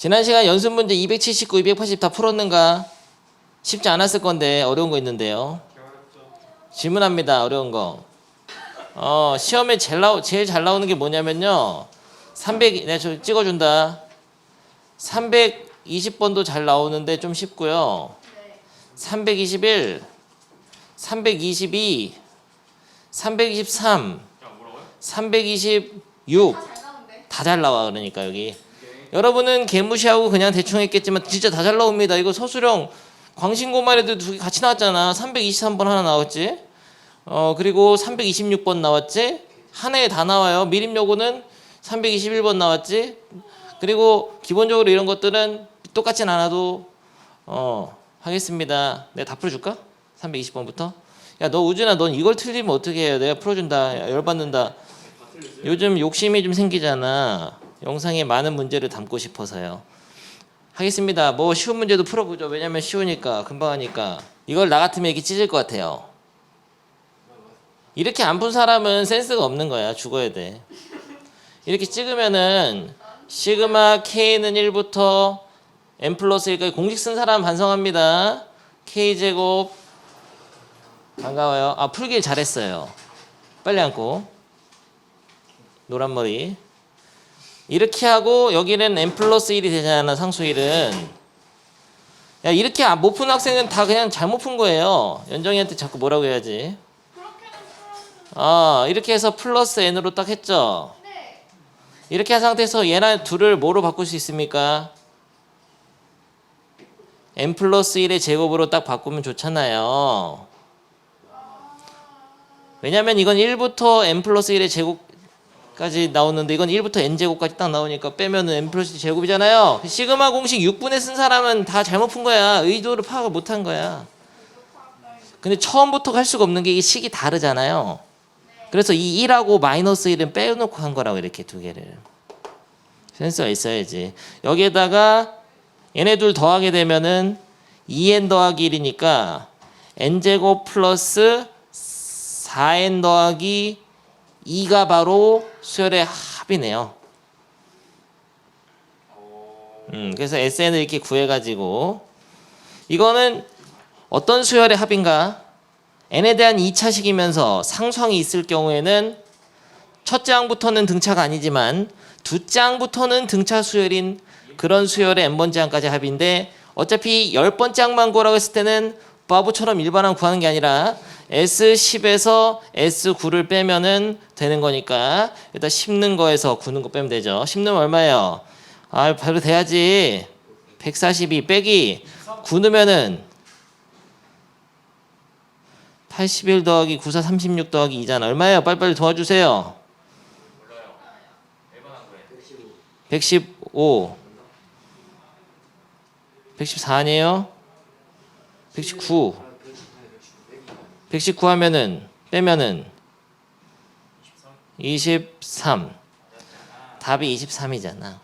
지난 시간 연습 문제 279, 280 다 풀었는가? 쉽지 않았을 건데 어려운 거 있는데요. 질문합니다. 어려운 거. 시험에 제일 잘 나오는 게 뭐냐면요. 300, 내가 저 찍어준다. 320번도 잘 나오는데 좀 쉽고요. 321, 322, 323, 326 다 잘 나와. 그러니까 여기 여러분은 개무시하고 그냥 대충 했겠지만 진짜 다 잘 나옵니다. 이거 서술형 광신고만 해도 두 개 같이 나왔잖아. 323번 하나 나왔지. 그리고 326번 나왔지. 한 해에 다 나와요. 미림여고는 321번 나왔지. 그리고 기본적으로 이런 것들은 똑같진 않아도 하겠습니다. 내가 다 풀어줄까? 320번부터. 야, 너 우준아, 넌 이걸 틀리면 어떻게 해요? 내가 풀어준다. 야, 열받는다. 요즘 욕심이 좀 생기잖아. 영상에 많은 문제를 담고 싶어서요. 하겠습니다. 뭐 쉬운 문제도 풀어보죠. 왜냐면 쉬우니까, 금방 하니까. 이걸 나 같으면 이렇게 찢을 것 같아요. 이렇게 안 푼 사람은 센스가 없는 거야. 죽어야 돼. 이렇게 찍으면은 시그마 K는 1부터 n 플러스 1까지 공식 쓴 사람 반성합니다. K제곱 반가워요. 풀길 잘했어요. 빨리 앉고. 노란머리. 이렇게 하고 여기는 n 플러스 1이 되잖아. 상수 1은. 야, 이렇게 못 푼 학생은 다 그냥 잘못 푼 거예요. 연정이한테 자꾸 뭐라고 해야지. 이렇게 해서 플러스 n으로 딱 했죠. 네. 이렇게 한 상태에서 얘나 둘을 뭐로 바꿀 수 있습니까? n 플러스 1의 제곱으로 딱 바꾸면 좋잖아요. 왜냐면 이건 1부터 n 플러스 1의 제곱까지 나오는데 이건 1부터 n 제곱까지 딱 나오니까 빼면은 n 플러스 1 제곱이잖아요. 시그마 공식 6분의 쓴 사람은 다 잘못 푼 거야. 의도를 파악을 못한 거야. 근데 처음부터 할 수가 없는 게 이 식이 다르잖아요. 그래서 이 1하고 마이너스 1은 빼놓고 한 거라고. 이렇게 두 개를. 센스가 있어야지. 여기에다가 얘네 둘 더하게 되면은 2n 더하기 1이니까 n제곱 플러스 4n 더하기 2가 바로 수열의 합이네요. 그래서 SN을 이렇게 구해가지고 이거는 어떤 수열의 합인가? n에 대한 2차식이면서 상수항이 있을 경우에는 첫째 항부터는 등차가 아니지만 두째 항부터는 등차 수열인 그런 수열의 n번째 항까지 합인데 어차피 10번째 항만 구하라고 했을 때는 바보처럼 일반항 구하는 게 아니라 S10에서 S9를 빼면은 되는 거니까 일단 씹는 거에서 구는 거 빼면 되죠. 씹는 얼마예요? 바로 돼야지. 142 빼기 9 넣으면은 81 더하기 94 36 더하기 2잖아. 얼마예요? 빨리빨리 도와주세요. 115 114 아니에요? 119 119 하면은 빼면은 23. 답이 23이잖아.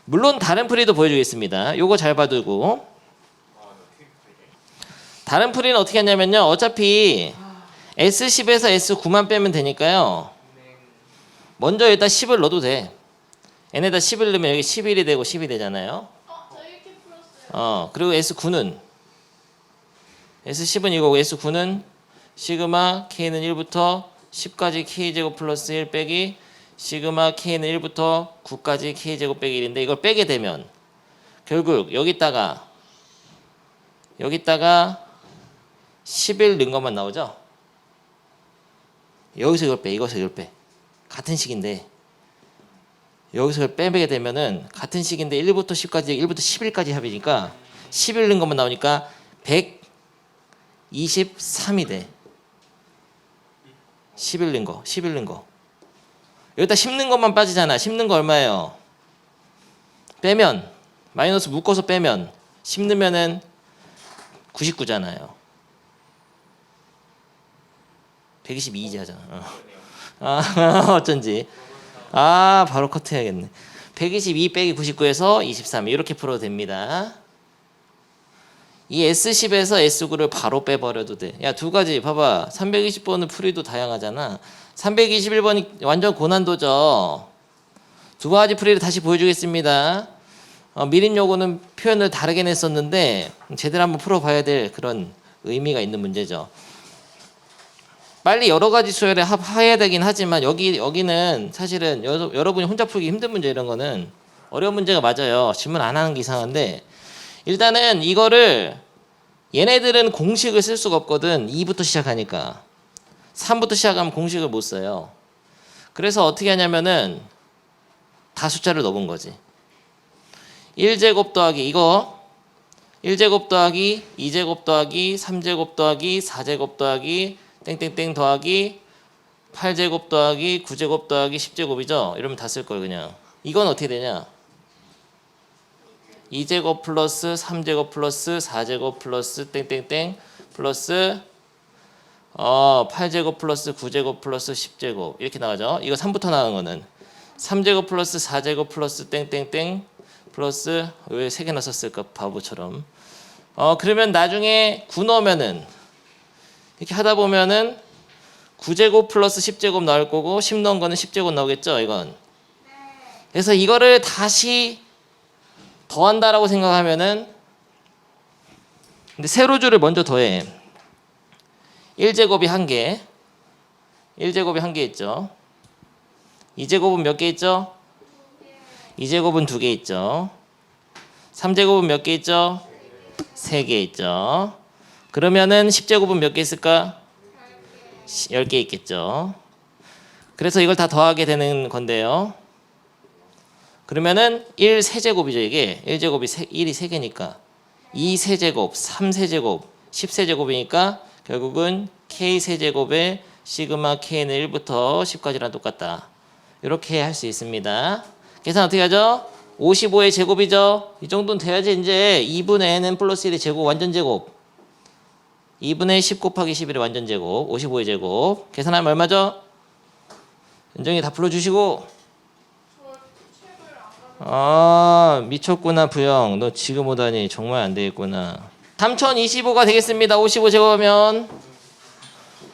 물론 다른 풀이도 보여주겠습니다. 요거 잘 봐두고. 다른 풀이는 어떻게 하냐면요. 어차피 S10에서 S9만 빼면 되니까요. 먼저 일단 10을 넣어도 돼. n에다 10을 넣으면 여기 11이 되고 10이 되잖아요. 저 이렇게 풀었어요. 그리고 S9는 S10은 이거고 S9는 시그마 K는 1부터 10까지 K제곱 플러스 1 빼기 시그마 K는 1부터 9까지 K제곱 빼기 1인데 이걸 빼게 되면 결국 여기다가 11 넣은 것만 나오죠? 여기서 이걸 빼, 이것서 이걸 빼. 같은 식인데 여기서 이걸 빼게 되면은 같은 식인데 1부터 10까지 1부터 11까지 합이니까 11 넣은 것만 나오니까 123이 돼. 11 넣은 거, 11 넣은 거. 여기다 10 넣은 것만 빠지잖아. 10 넣은 거 얼마예요? 빼면 마이너스 묶어서 빼면 10 넣으면은 99잖아요. 122이지 하잖아. 어쩐지. 바로 커트해야겠네. 122 빼기 99에서 23 이렇게 풀어도 됩니다. 이 S10에서 S9를 바로 빼버려도 돼. 야, 두 가지 봐봐. 320번은 풀이도 다양하잖아. 321번이 완전 고난도죠. 두 가지 풀이를 다시 보여주겠습니다. 미림 요구는 표현을 다르게 냈었는데 제대로 한번 풀어봐야 될 그런 의미가 있는 문제죠. 빨리 여러 가지 수열에 합해야 되긴 하지만 여기는 사실은 여러분이 혼자 풀기 힘든 문제 이런 거는 어려운 문제가 맞아요. 질문 안 하는 게 이상한데 일단은 이거를 얘네들은 공식을 쓸 수가 없거든. 2부터 시작하니까 3부터 시작하면 공식을 못 써요. 그래서 어떻게 하냐면은 다 숫자를 넣은 거지. 1제곱 더하기 이거 1제곱 더하기 2제곱 더하기 3제곱 더하기 4제곱 더하기 땡땡땡 더하기 8제곱 더하기 9제곱 더하기 10제곱이죠. 이러면 다 쓸 걸 그냥. 이건 어떻게 되냐? 2제곱 플러스 3제곱 플러스 4제곱 플러스 땡땡땡 플러스 8제곱 플러스 9제곱 플러스 10제곱 이렇게 나가죠. 이거 3부터 나간 거는 3제곱 플러스 4제곱 플러스 땡땡땡 플러스 왜 3개나 썼을까 바보처럼. 그러면 나중에 9 넣으면은 이렇게 하다 보면은 9제곱 플러스 10제곱 나올 거고 10 넣은 거는 10제곱 나오겠죠 이건. 그래서 이거를 다시 더한다라고 생각하면은 근데 세로줄을 먼저 더해. 1제곱이 1개 1제곱이 1개 있죠. 2제곱은 몇 개 있죠? 2제곱은 2개 있죠. 3제곱은 몇 개 있죠? 3개 있죠. 그러면은 10제곱은 몇 개 있을까? 10개 있겠죠. 그래서 이걸 다 더하게 되는 건데요. 그러면은 1 세제곱이죠 이게. 1제곱이 1이 3개니까 2 세제곱, 3 세제곱, 10 세제곱이니까 결국은 k 세제곱에 시그마 k는 1부터 10까지랑 똑같다. 이렇게 할 수 있습니다. 계산 어떻게 하죠? 55의 제곱이죠. 이 정도는 돼야지 이제 2분의 nn 플러스 1의 제곱 완전 제곱 2분의 10 곱하기 11의 완전 제곱 55의 제곱 계산하면 얼마죠? 은정이 다 불러주시고. 미쳤구나 부영. 너 지금 오다니 정말 안 되겠구나. 3025가 되겠습니다. 55 제곱하면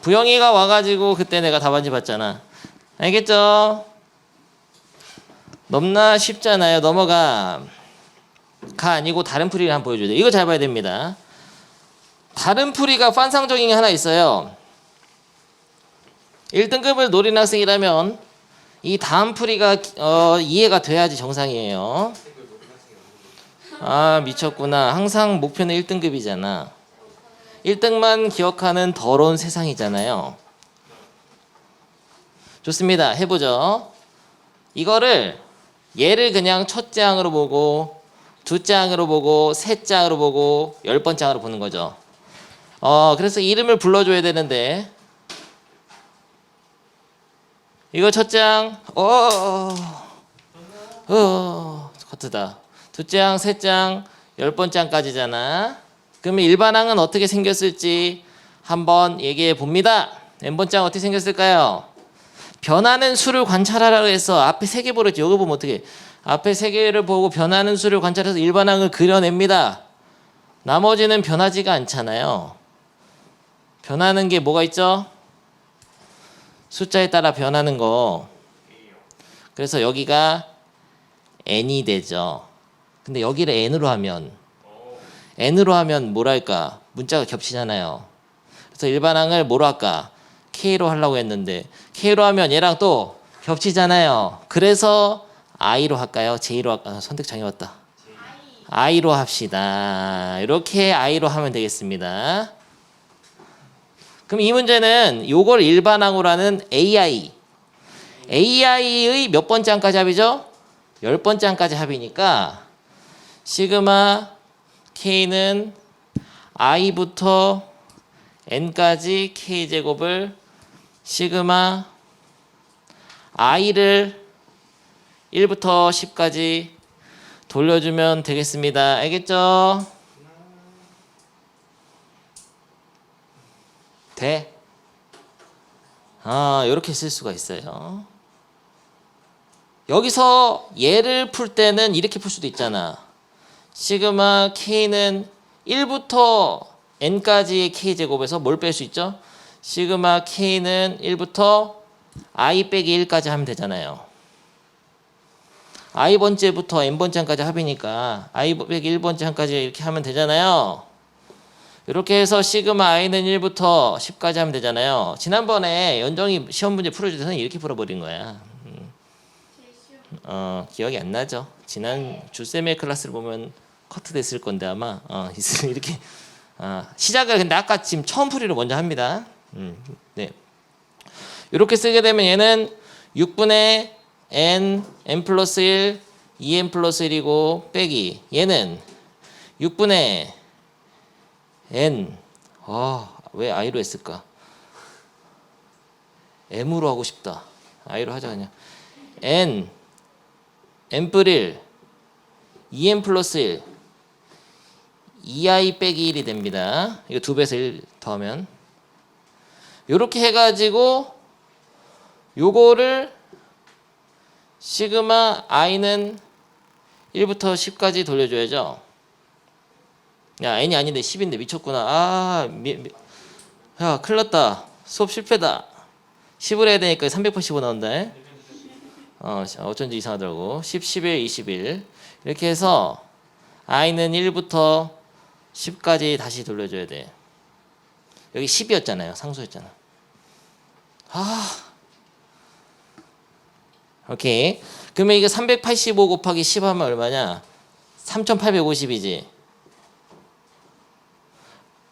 부영이가 와가지고 그때 내가 답안지 봤잖아. 알겠죠? 넘나 쉽잖아요. 넘어가. 가 아니고 다른 풀이를 한번 보여줘야 돼. 이거 잘 봐야 됩니다. 다른 풀이가 환상적인 게 하나 있어요. 1등급을 노린 학생이라면 이 다음 풀이가 이해가 돼야지 정상이에요. 미쳤구나. 항상 목표는 1등급이잖아. 1등만 기억하는 더러운 세상이잖아요. 좋습니다. 해보죠. 이거를 얘를 그냥 첫째 항으로 보고 둘째 항으로 보고 셋째 항으로 보고 10번째 항으로 보는 거죠. 그래서 이름을 불러줘야 되는데 이거 첫째 항 커트다. 둘째 항, 셋째 항, 10번째 항까지잖아. 그러면 일반 항은 어떻게 생겼을지 한번 얘기해 봅니다. n번째 항 어떻게 생겼을까요? 변하는 수를 관찰하라고 해서 앞에 3개 보랬지. 여기 보면 어떻게 앞에 3개를 보고 변하는 수를 관찰해서 일반 항을 그려냅니다. 나머지는 변하지가 않잖아요. 변하는 게 뭐가 있죠? 숫자에 따라 변하는 거. 그래서 여기가 n이 되죠. 근데 여기를 n으로 하면 뭐랄까 문자가 겹치잖아요. 그래서 일반항을 뭐로 할까? k로 하려고 했는데 k로 하면 얘랑 또 겹치잖아요. 그래서 i로 할까요? j로 할까요? 선택장애 왔다. i로 합시다. 이렇게 i로 하면 되겠습니다. 그럼 이 문제는 요걸 일반항으로 하는 AI의 몇 번째 항까지 합이죠? 10번째 항까지 합이니까 시그마 K는 I부터 N까지 K제곱을 시그마 I를 1부터 10까지 돌려주면 되겠습니다. 알겠죠? 돼? 이렇게 쓸 수가 있어요. 여기서 얘를 풀 때는 이렇게 풀 수도 있잖아. 시그마 K는 1부터 N까지의 K제곱에서 뭘 뺄 수 있죠? 시그마 K는 1부터 I 빼기 1까지 하면 되잖아요. i번째부터 n번째 항까지 합이니까 i 빼기 1번째 항까지 이렇게 하면 되잖아요. 이렇게 해서 시그마 i는 1부터 10까지 하면 되잖아요. 지난번에 연정이 시험 문제 풀어줄 때는 이렇게 풀어버린 거야. 제일 쉬운. 기억이 안 나죠. 지난 주쌤의 클래스를 보면 커트 됐을 건데 아마 이렇게 시작을 근데 아까 지금 처음 풀이로 먼저 합니다. 네. 이렇게 쓰게 되면 얘는 6분의 n 플러스 1, 2n 플러스 1이고 빼기 얘는 6분의 n 왜 i로 했을까? m으로 하고 싶다. i로 하자 그냥. n뿔 1, 2n 플러스 1, 2i 빼기 1이 됩니다. 이거 2배에서 1 더하면 요렇게 해가지고 요거를 시그마 i는 1부터 10까지 돌려줘야죠. 야 n이 아닌데 10인데 미쳤구나. 야 큰일 났다. 수업 실패다. 10을 해야 되니까 385 나온다. 어쩐지 이상하더라고. 10, 11, 21 이렇게 해서 i는 1부터 10까지 다시 돌려줘야 돼. 여기 10이었잖아요. 상수였잖아. 오케이. 그러면 이게 385 곱하기 10 하면 얼마냐? 3850이지.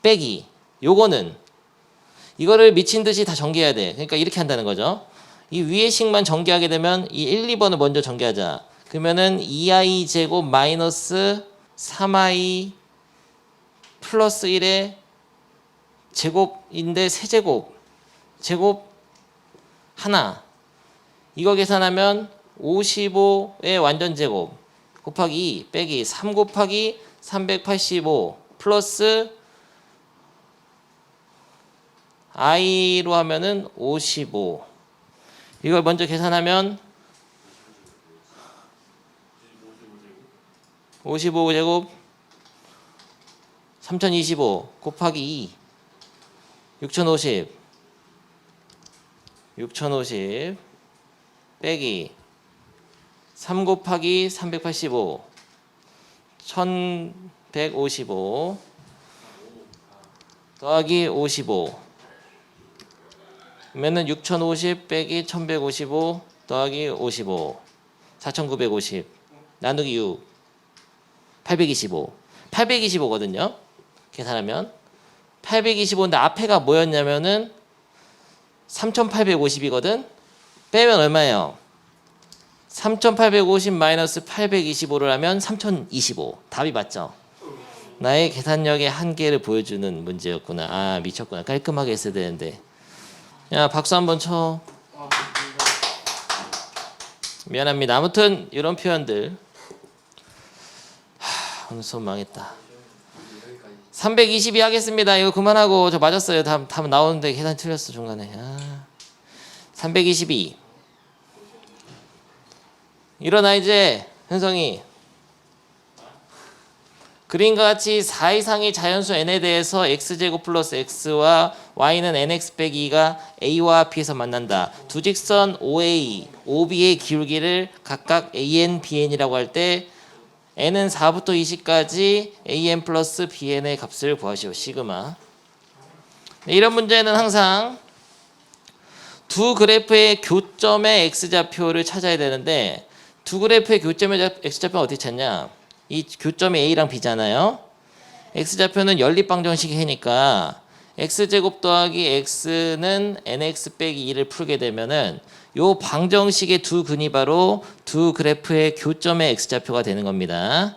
빼기. 요거는 이거를 미친 듯이 다 전개해야 돼. 그러니까 이렇게 한다는 거죠. 이 위에 식만 전개하게 되면 이 1, 2번을 먼저 전개하자. 그러면은 2i 제곱 마이너스 3i 플러스 1의 제곱인데 세제곱 제곱 하나 이거 계산하면 55의 완전 제곱 곱하기 2 빼기 3 곱하기 385 플러스 i로 하면은 55 이걸 먼저 계산하면 55제곱 3025 곱하기 2 6050 빼기 3 곱하기 385 1155 더하기 55 그러면은 6050 빼기 1155 더하기 55 4950 나누기 6 825거든요. 계산하면 825인데 앞에가 뭐였냐면은 3850이거든. 빼면 얼마예요? 3850 마이너스 825를 하면 3025. 답이 맞죠? 나의 계산력의 한계를 보여주는 문제였구나. 미쳤구나. 깔끔하게 했어야 되는데. 야 박수 한번 쳐. 미안합니다. 아무튼 이런 표현들 오늘 수업 망했다. 322 하겠습니다. 이거 그만하고 저 맞았어요. 답 나오는데 계산 틀렸어 중간에. 322 일어나 이제 현성이. 그림과 같이 4 이상의 자연수 n에 대해서 x제곱 플러스 x와 y는 nx 빼기 2가 a와 b에서 만난다. 두 직선 OA, OB의 기울기를 각각 AN, BN이라고 할 때 n은 4부터 20까지 AN 플러스 BN의 값을 구하시오. 시그마. 이런 문제는 항상 두 그래프의 교점의 x좌표를 찾아야 되는데 두 그래프의 교점의 x좌표는 어떻게 찾냐? 이 교점이 A랑 B잖아요. X좌표는 연립방정식이니까 X제곱 더하기 X는 NX 빼기 2를 풀게 되면은 요 방정식의 두 근이 바로 두 그래프의 교점의 X좌표가 되는 겁니다.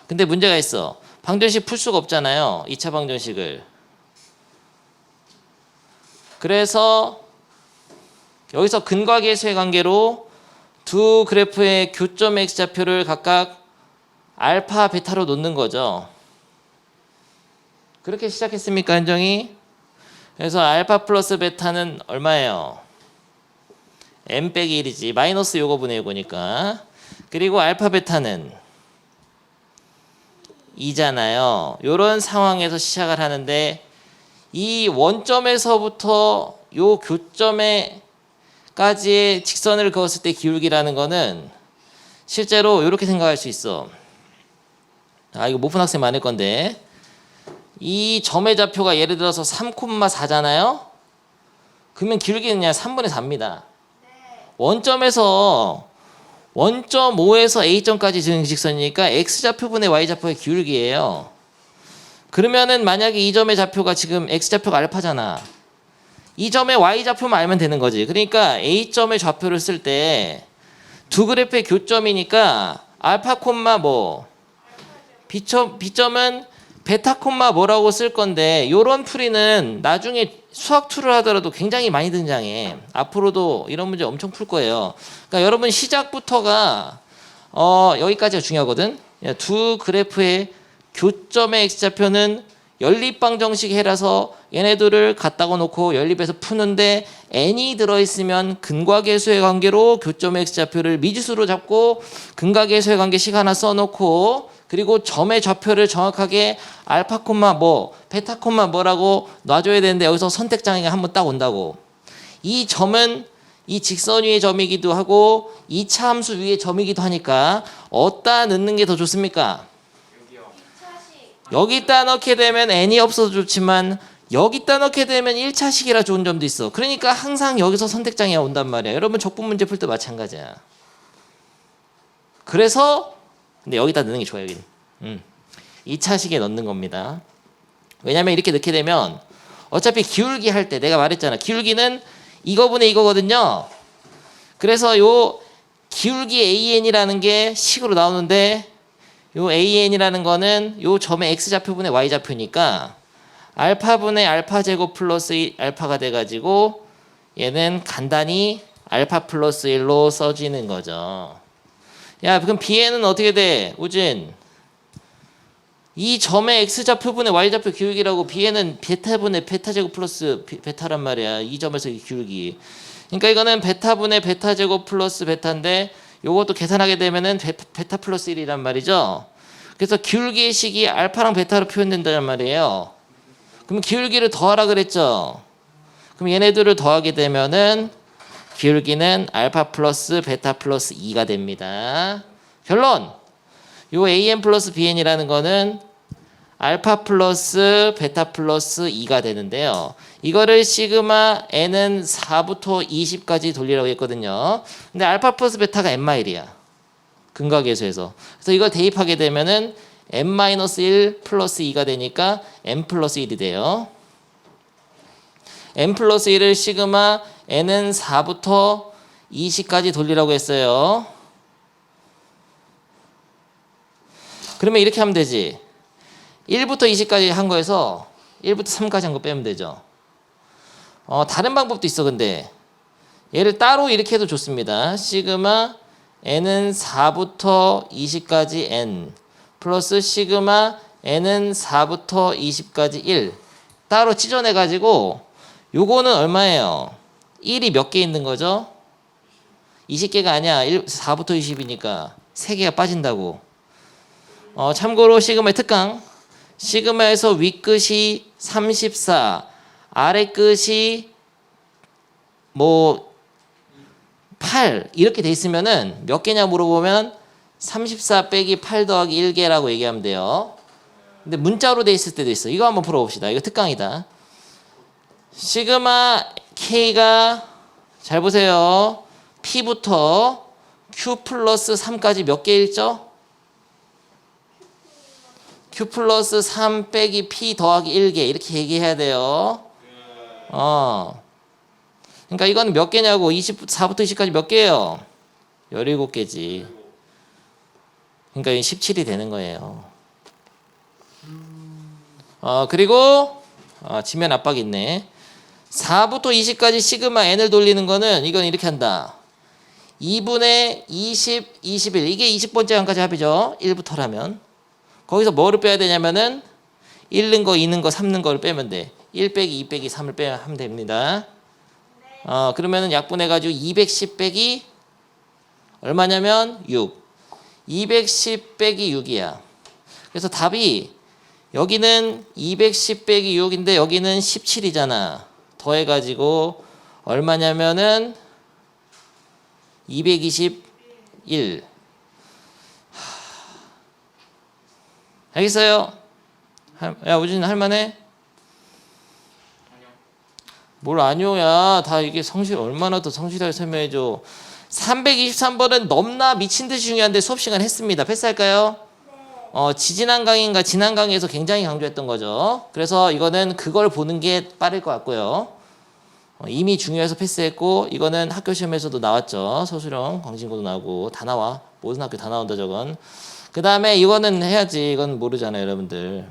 근데 문제가 있어. 방정식 풀 수가 없잖아요. 2차 방정식을. 그래서 여기서 근과 계수의 관계로 두 그래프의 교점의 X좌표를 각각 알파, 베타로 놓는 거죠. 그렇게 시작했습니까, 현정이? 그래서 알파 플러스 베타는 얼마예요? m 빼기 1이지. 마이너스 요거 분의 요거니까. 그리고 알파 베타는 2잖아요. 요런 상황에서 시작을 하는데 이 원점에서부터 요 교점에까지의 직선을 그었을 때 기울기라는 거는 실제로 이렇게 생각할 수 있어. 이거 못 푼 학생 많을 건데 이 점의 좌표가 예를 들어서 3,4잖아요. 그러면 기울기는 그냥 3분의 4입니다. 원점에서 1.5에서 A점까지 지는 직선이니까 X좌표분의 Y좌표의 기울기예요. 그러면은 만약에 이 점의 좌표가 지금 X좌표가 알파잖아. 이 점의 Y좌표만 알면 되는 거지. 그러니까 A점의 좌표를 쓸 때 두 그래프의 교점이니까 알파 콤마 뭐 B점은 베타 콤마 뭐라고 쓸 건데 요런 풀이는 나중에 수학 툴을 하더라도 굉장히 많이 등장해. 앞으로도 이런 문제 엄청 풀 거예요. 그러니까 여러분 시작부터가 여기까지가 중요하거든. 두 그래프의 교점의 x좌표는 연립방정식 해라서 얘네들을 갖다가 놓고 연립해서 푸는데 n이 들어있으면 근과계수의 관계로 교점의 x좌표를 미지수로 잡고 근과계수의 관계식 하나 써놓고 그리고 점의 좌표를 정확하게 알파 콤마 뭐 베타 콤마 뭐라고 놔줘야 되는데 여기서 선택장애가 한번 딱 온다고. 이 점은 이 직선 위의 점이기도 하고 2차 함수 위의 점이기도 하니까 어디다 넣는 게 더 좋습니까? 여기다 넣게 되면 n이 없어도 좋지만 여기다 넣게 되면 1차식이라 좋은 점도 있어. 그러니까 항상 여기서 선택장애가 온단 말이야. 여러분 적분 문제 풀 때 마찬가지야. 그래서 근데 여기다 넣는 게 좋아요. 여기 2차식에 넣는 겁니다. 왜냐면 이렇게 넣게 되면 어차피 기울기 할 때 내가 말했잖아. 기울기는 이거분의 이거거든요. 그래서 요 기울기 AN이라는 게 식으로 나오는데 요 AN이라는 거는 요 점의 X좌표분의 Y좌표니까 알파분의 알파 제곱 플러스 알파가 돼가지고 얘는 간단히 알파 플러스 1로 써지는 거죠. 야, 그럼 BN은 어떻게 돼? 우진. 이 점의 X좌표분의 Y좌표 기울기라고 BN은 베타분의 베타 제곱 플러스 베타란 말이야. 이 점에서 이 기울기. 그러니까 이거는 베타분의 베타 제곱 플러스 베타인데 요것도 계산하게 되면은 베타 플러스 1이란 말이죠. 그래서 기울기의 식이 알파랑 베타로 표현된다는 말이에요. 그럼 기울기를 더하라 그랬죠. 그럼 얘네들을 더하게 되면은 기울기는 알파 플러스 베타 플러스 2가 됩니다. 결론! 요 AN 플러스 BN이라는 거는 알파 플러스 베타 플러스 2가 되는데요. 이거를 시그마 n은 4부터 20까지 돌리라고 했거든요. 근데 알파 플러스 베타가 n-1이야. 근과계수에서. 그래서 이걸 대입하게 되면은 n-1 플러스 2가 되니까 n 플러스 1이 돼요. n 플러스 1을 시그마 n은 4부터 20까지 돌리라고 했어요. 그러면 이렇게 하면 되지. 1부터 20까지 한 거에서 1부터 3까지 한 거 빼면 되죠. 다른 방법도 있어. 근데 얘를 따로 이렇게 해도 좋습니다. 시그마 n은 4부터 20까지 n 플러스 시그마 n은 4부터 20까지 1 따로 찢어내 가지고 요거는 얼마예요? 1이 몇 개 있는 거죠? 20개가 아니야. 4부터 20이니까 3개가 빠진다고. 참고로 시그마의 특강. 시그마에서 윗끝이 34, 아래 끝이 뭐 8 이렇게 돼 있으면은 몇 개냐 물어보면 34 빼기 8 더하기 1개라고 얘기하면 돼요. 근데 문자로 돼 있을 때도 있어. 이거 한번 풀어봅시다. 이거 특강이다. 시그마 K가 잘 보세요. P부터 Q 플러스 3까지 몇 개일죠? Q 플러스 3 빼기 P 더하기 1개 이렇게 얘기해야 돼요. 그러니까 이건 몇 개냐고. 24부터 20까지 몇 개예요? 17개지. 그러니까 17이 되는 거예요. 그리고 지면 압박이 있네. 4부터 20까지 시그마 n을 돌리는 거는 이건 이렇게 한다. 2분의 20, 21 이게 20번째 항까지 합이죠. 1부터라면 거기서 뭐를 빼야 되냐면은 1 는 거, 2 는 거, 3 는 거를 빼면 돼. 1 빼기 2 빼기 3을 빼야 하면 됩니다. 그러면은 약분해가지고 210 빼기 얼마냐면 6. 210 빼기 6이야. 그래서 답이 여기는 210 빼기 6인데 여기는 17이잖아. 더해가지고 얼마냐면은 221. 알겠어요? 야 우진 할만해? 뭘 아니오야. 다 이게 성실 얼마나 더 성실하게 설명해줘. 323번은 넘나 미친 듯이 중요한데 수업 시간 했습니다. 패스할까요? 지지난 강의인가 지난 강의에서 굉장히 강조했던 거죠. 그래서 이거는 그걸 보는 게 빠를 것 같고요. 이미 중요해서 패스했고 이거는 학교 시험에서도 나왔죠. 서술형 광진고도 나오고 다 나와. 모든 학교 다 나온다 저건. 그 다음에 이거는 해야지. 이건 모르잖아요 여러분들.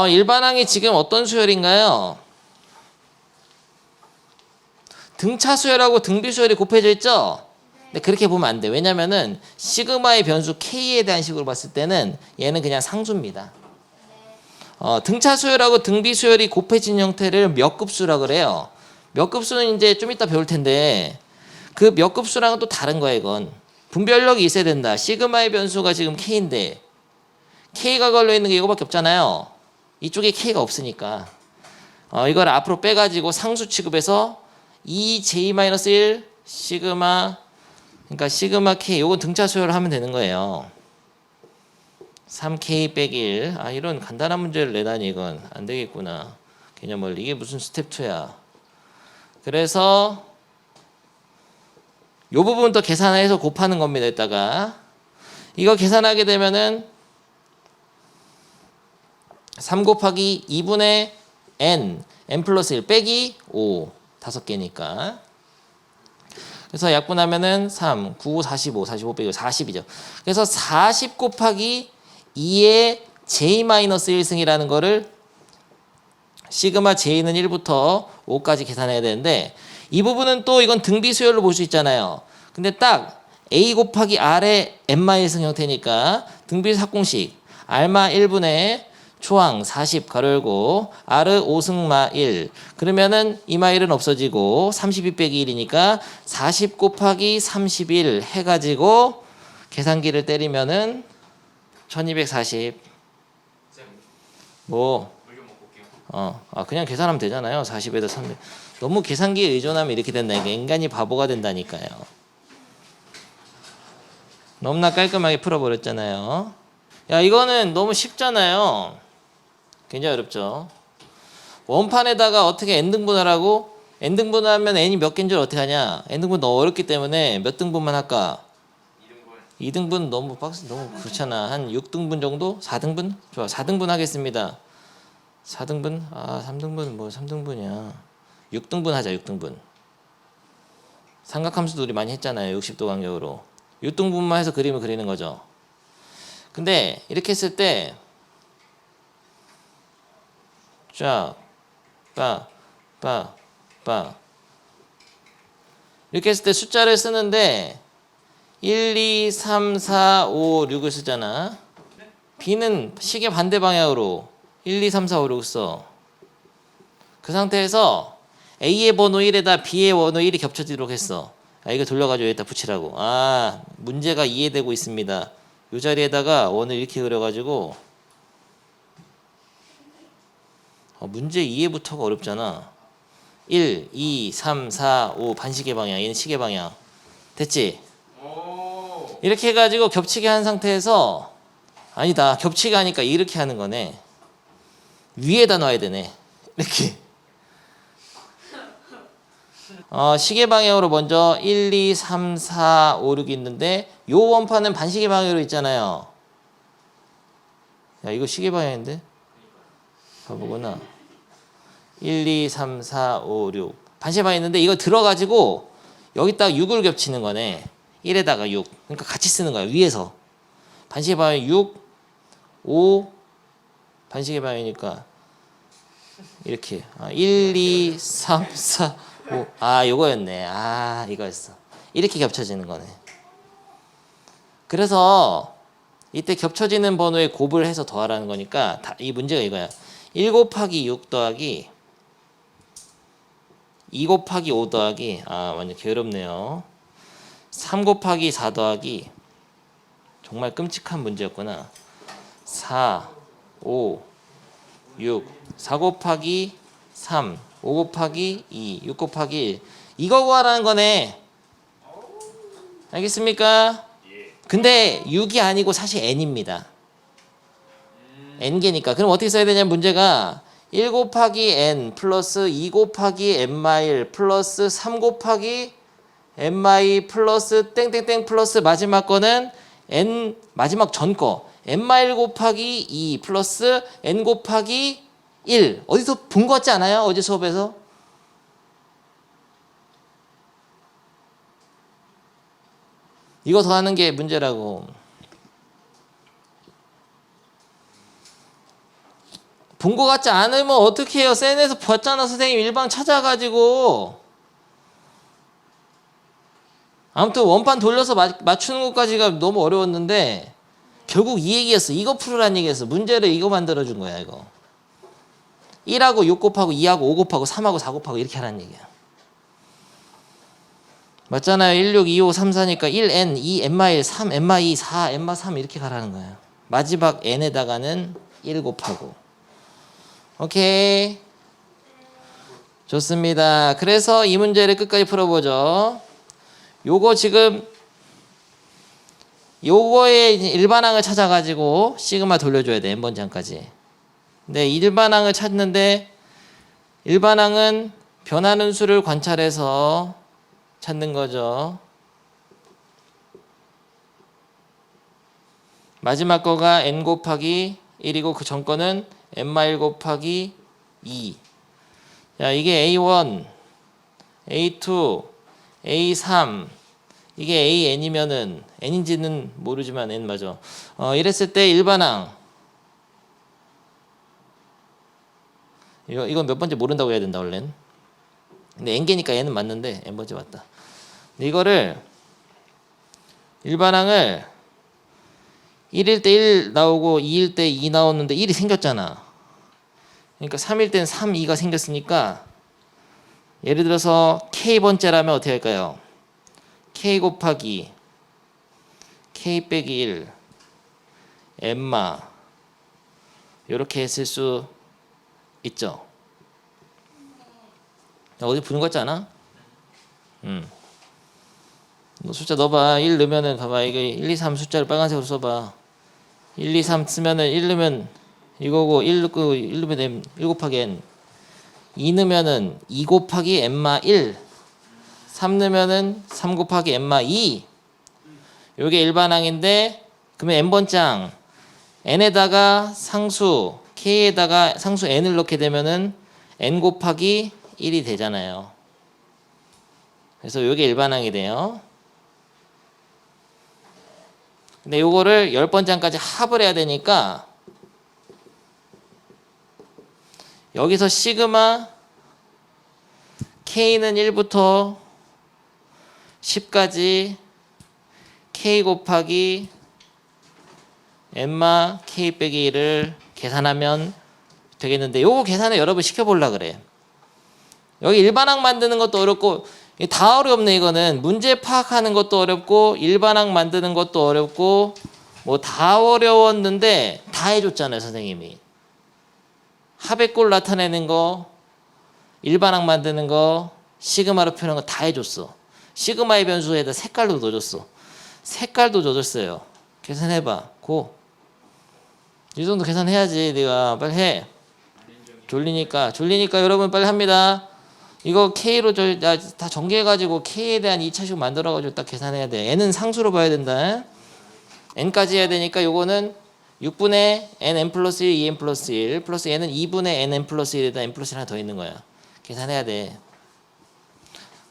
일반항이 지금 어떤 수열인가요? 등차 수열하고 등비 수열이 곱해져 있죠? 근데 그렇게 보면 안 돼. 왜냐면은 시그마의 변수 K에 대한 식으로 봤을 때는 얘는 그냥 상수입니다. 등차 수열하고 등비 수열이 곱해진 형태를 몇 급수라 그래요. 몇 급수는 이제 좀 이따 배울 텐데 그 몇 급수랑은 또 다른 거야 이건. 분별력이 있어야 된다. 시그마의 변수가 지금 K인데 K가 걸려 있는 게 이거밖에 없잖아요. 이쪽에 K가 없으니까 이걸 앞으로 빼가지고 상수 취급해서 2J-1 시그마 그러니까 시그마 K 요건 등차 수열을 하면 되는 거예요. 3K 빼기 1 이런 간단한 문제를 내다니 이건 안 되겠구나. 개념을 이게 무슨 스텝 2야. 그래서 요 부분부터 계산해서 곱하는 겁니다. 이따가 이거 계산하게 되면은 3 곱하기 2분의 n 플러스 1 빼기 5 5개니까 그래서 약분하면은 3, 9, 45, 45 빼기 40이죠. 그래서 40 곱하기 2의 j-1승이라는 거를 시그마 j는 1부터 5까지 계산해야 되는데 이 부분은 또 이건 등비 수열로 볼 수 있잖아요. 근데 딱 a 곱하기 r의 n-1승 형태니까 등비 삭공식 r마 1분의 초항 40 가로 열고 r 5승마 1 그러면은 이마 1은 없어지고 32 빼기 1이니까 40 곱하기 31 해가지고 계산기를 때리면은 1240 뭐 그냥 계산하면 되잖아요. 40에다 300 너무 계산기에 의존하면 이렇게 된다니까. 인간이 바보가 된다니까요. 너무나 깔끔하게 풀어버렸잖아요. 야 이거는 너무 쉽잖아요. 굉장히 어렵죠. 원판에다가 어떻게 n등분하라고? n등분하면 n이 몇 개인 줄 어떻게 하냐? n등분 너무 어렵기 때문에 몇 등분만 할까? 2등분 너무 너무 그렇잖아. 한 6등분 정도? 4등분? 좋아. 4등분 하겠습니다. 4등분? 3등분 뭐 3등분이야. 6등분 하자. 6등분. 삼각함수도 우리 많이 했잖아요. 60도 간격으로. 6등분만 해서 그림을 그리는 거죠. 근데 이렇게 했을 때 쫙, 이렇게 했을 때 숫자를 쓰는데 1, 2, 3, 4, 5, 6을 쓰잖아. B는 시계 반대 방향으로 1, 2, 3, 4, 5, 6을 써. 그 상태에서 A의 번호 1에다 B의 번호 1이 겹쳐지도록 했어. 이거 돌려가지고 여기다 붙이라고. 문제가 이해되고 있습니다. 이 자리에다가 원을 이렇게 그려가지고 문제 이해부터가 어렵잖아. 1, 2, 3, 4, 5 반시계 방향 얘는 시계 방향 됐지? 이렇게 해가지고 겹치게 한 상태에서 아니다 겹치게 하니까 이렇게 하는 거네. 위에다 놔야 되네. 이렇게 시계 방향으로 먼저 1, 2, 3, 4, 5, 6이 있는데 요 원판은 반시계 방향으로 있잖아요. 야 이거 시계 방향인데? 봐보거나 1, 2, 3, 4, 5, 6 반시계 방향 있는데 이거 들어가지고 여기다가 6을 겹치는 거네. 1에다가 6 그러니까 같이 쓰는 거야. 위에서 반시계 방향 6, 5 반시계 방향이니까 이렇게 1, 2, 3, 4, 5 요거였네. 이거였어. 이렇게 겹쳐지는 거네. 그래서 이때 겹쳐지는 번호에 곱을 해서 더하라는 거니까 이 문제가 이거야. 1 곱하기 6 더하기 2 곱하기 5 더하기 완전 게으럽네요. 3 곱하기 4 더하기 정말 끔찍한 문제였구나. 4, 5, 6 4 곱하기 3 5 곱하기 2 6 곱하기 1 이거 구하라는 거네. 알겠습니까? 근데 6이 아니고 사실 n입니다. n개니까. 그럼 어떻게 써야 되냐면 문제가 1 곱하기 n 플러스 2 곱하기 n 마일 플러스 3 곱하기 n 마일 플러스 땡땡땡 플러스 마지막 거는 n 마지막 전 거 n 마일 곱하기 2 플러스 n 곱하기 1. 어디서 본 거 같지 않아요? 어제 수업에서? 이거 더하는 게 문제라고. 본 거 같지 않으면 어떻게 해요? 센에서 봤잖아. 선생님 일방 찾아가지고. 아무튼 원판 돌려서 맞추는 것까지가 너무 어려웠는데 결국 이 얘기였어. 이거 풀으란 얘기였어. 문제를 이거 만들어준 거야 이거. 1하고 6 곱하고 2하고 5 곱하고 3하고 4 곱하고 이렇게 하라는 얘기야. 맞잖아요. 1, 6, 2, 5, 3, 4니까 1n, 2n-1, 3n-2, 4n-3 이렇게 가라는 거예요. 마지막 n에다가는 1 곱하고. 오케이. 좋습니다. 그래서 이 문제를 끝까지 풀어보죠. 요거 지금 요거의 일반항을 찾아가지고 시그마 돌려줘야 돼. n번장까지. 근데 일반항을 찾는데 일반항은 변하는 수를 관찰해서 찾는 거죠. 마지막 거가 n 곱하기 1이고 그 전 거는 n-1 곱하기 2. 자, 이게 A1, A2, A3 이게 AN이면은 N인지는 모르지만 N 맞아. 이랬을 때 일반항 이건 몇 번째 모른다고 해야 된다 원래는. 근데 N개니까 N은 맞는데 N번째 맞다. 근데 이거를 일반항을 1일 때 1 나오고 2일 때 2 나오는데 1이 생겼잖아. 그러니까 3일 때는 3, 2가 생겼으니까 예를 들어서 K번째라면 어떻게 할까요? K 곱하기 K 빼기 1 엠마 이렇게 했을 수 있죠. 어디 부는 거 같지 않아? 너 숫자 넣어봐. 1 넣으면은 봐봐. 이게 1, 2, 3 숫자를 빨간색으로 써봐. 1, 2, 3 쓰면은 1 넣으면 이거고 1 넣고 1 넣으면 n 1 곱하기 n 2 넣으면은 2 곱하기 n마 1 3 넣으면은 3 곱하기 n마 2 요게 일반항인데 그러면 n번장 n에다가 상수 k에다가 상수 n을 넣게 되면은 n 곱하기 1이 되잖아요. 그래서 요게 일반항이 돼요. 근데 요거를 10번장까지 합을 해야 되니까 여기서 시그마 K는 1부터 10까지 K 곱하기 n마 K 빼기 1을 계산하면 되겠는데 요거 계산을 여러분 시켜보려고 그래. 여기 일반항 만드는 것도 어렵고 다 어렵네. 이거는 문제 파악하는 것도 어렵고 일반항 만드는 것도 어렵고 뭐 다 어려웠는데 다 해줬잖아요 선생님이. 합의 꼴 나타내는 거 일반항 만드는 거 시그마로 표현한 거 다 해줬어. 시그마의 변수에다 색깔도 넣어줬어. 색깔도 넣어줬어요. 계산해봐. 고. 이 정도 계산해야지. 네가 빨리 해. 졸리니까 여러분 빨리 합니다. 이거 K로 다 전개해가지고 K에 대한 2차식 만들어가지고 딱 계산해야 돼. N은 상수로 봐야 된다. N까지 해야 되니까 요거는 6분의 nn 플러스 1, 2n 플러스 1 플러스 얘는 2분의 nn 플러스 1에다 n 플러스 1 하나 더 있는 거야. 계산해야 돼.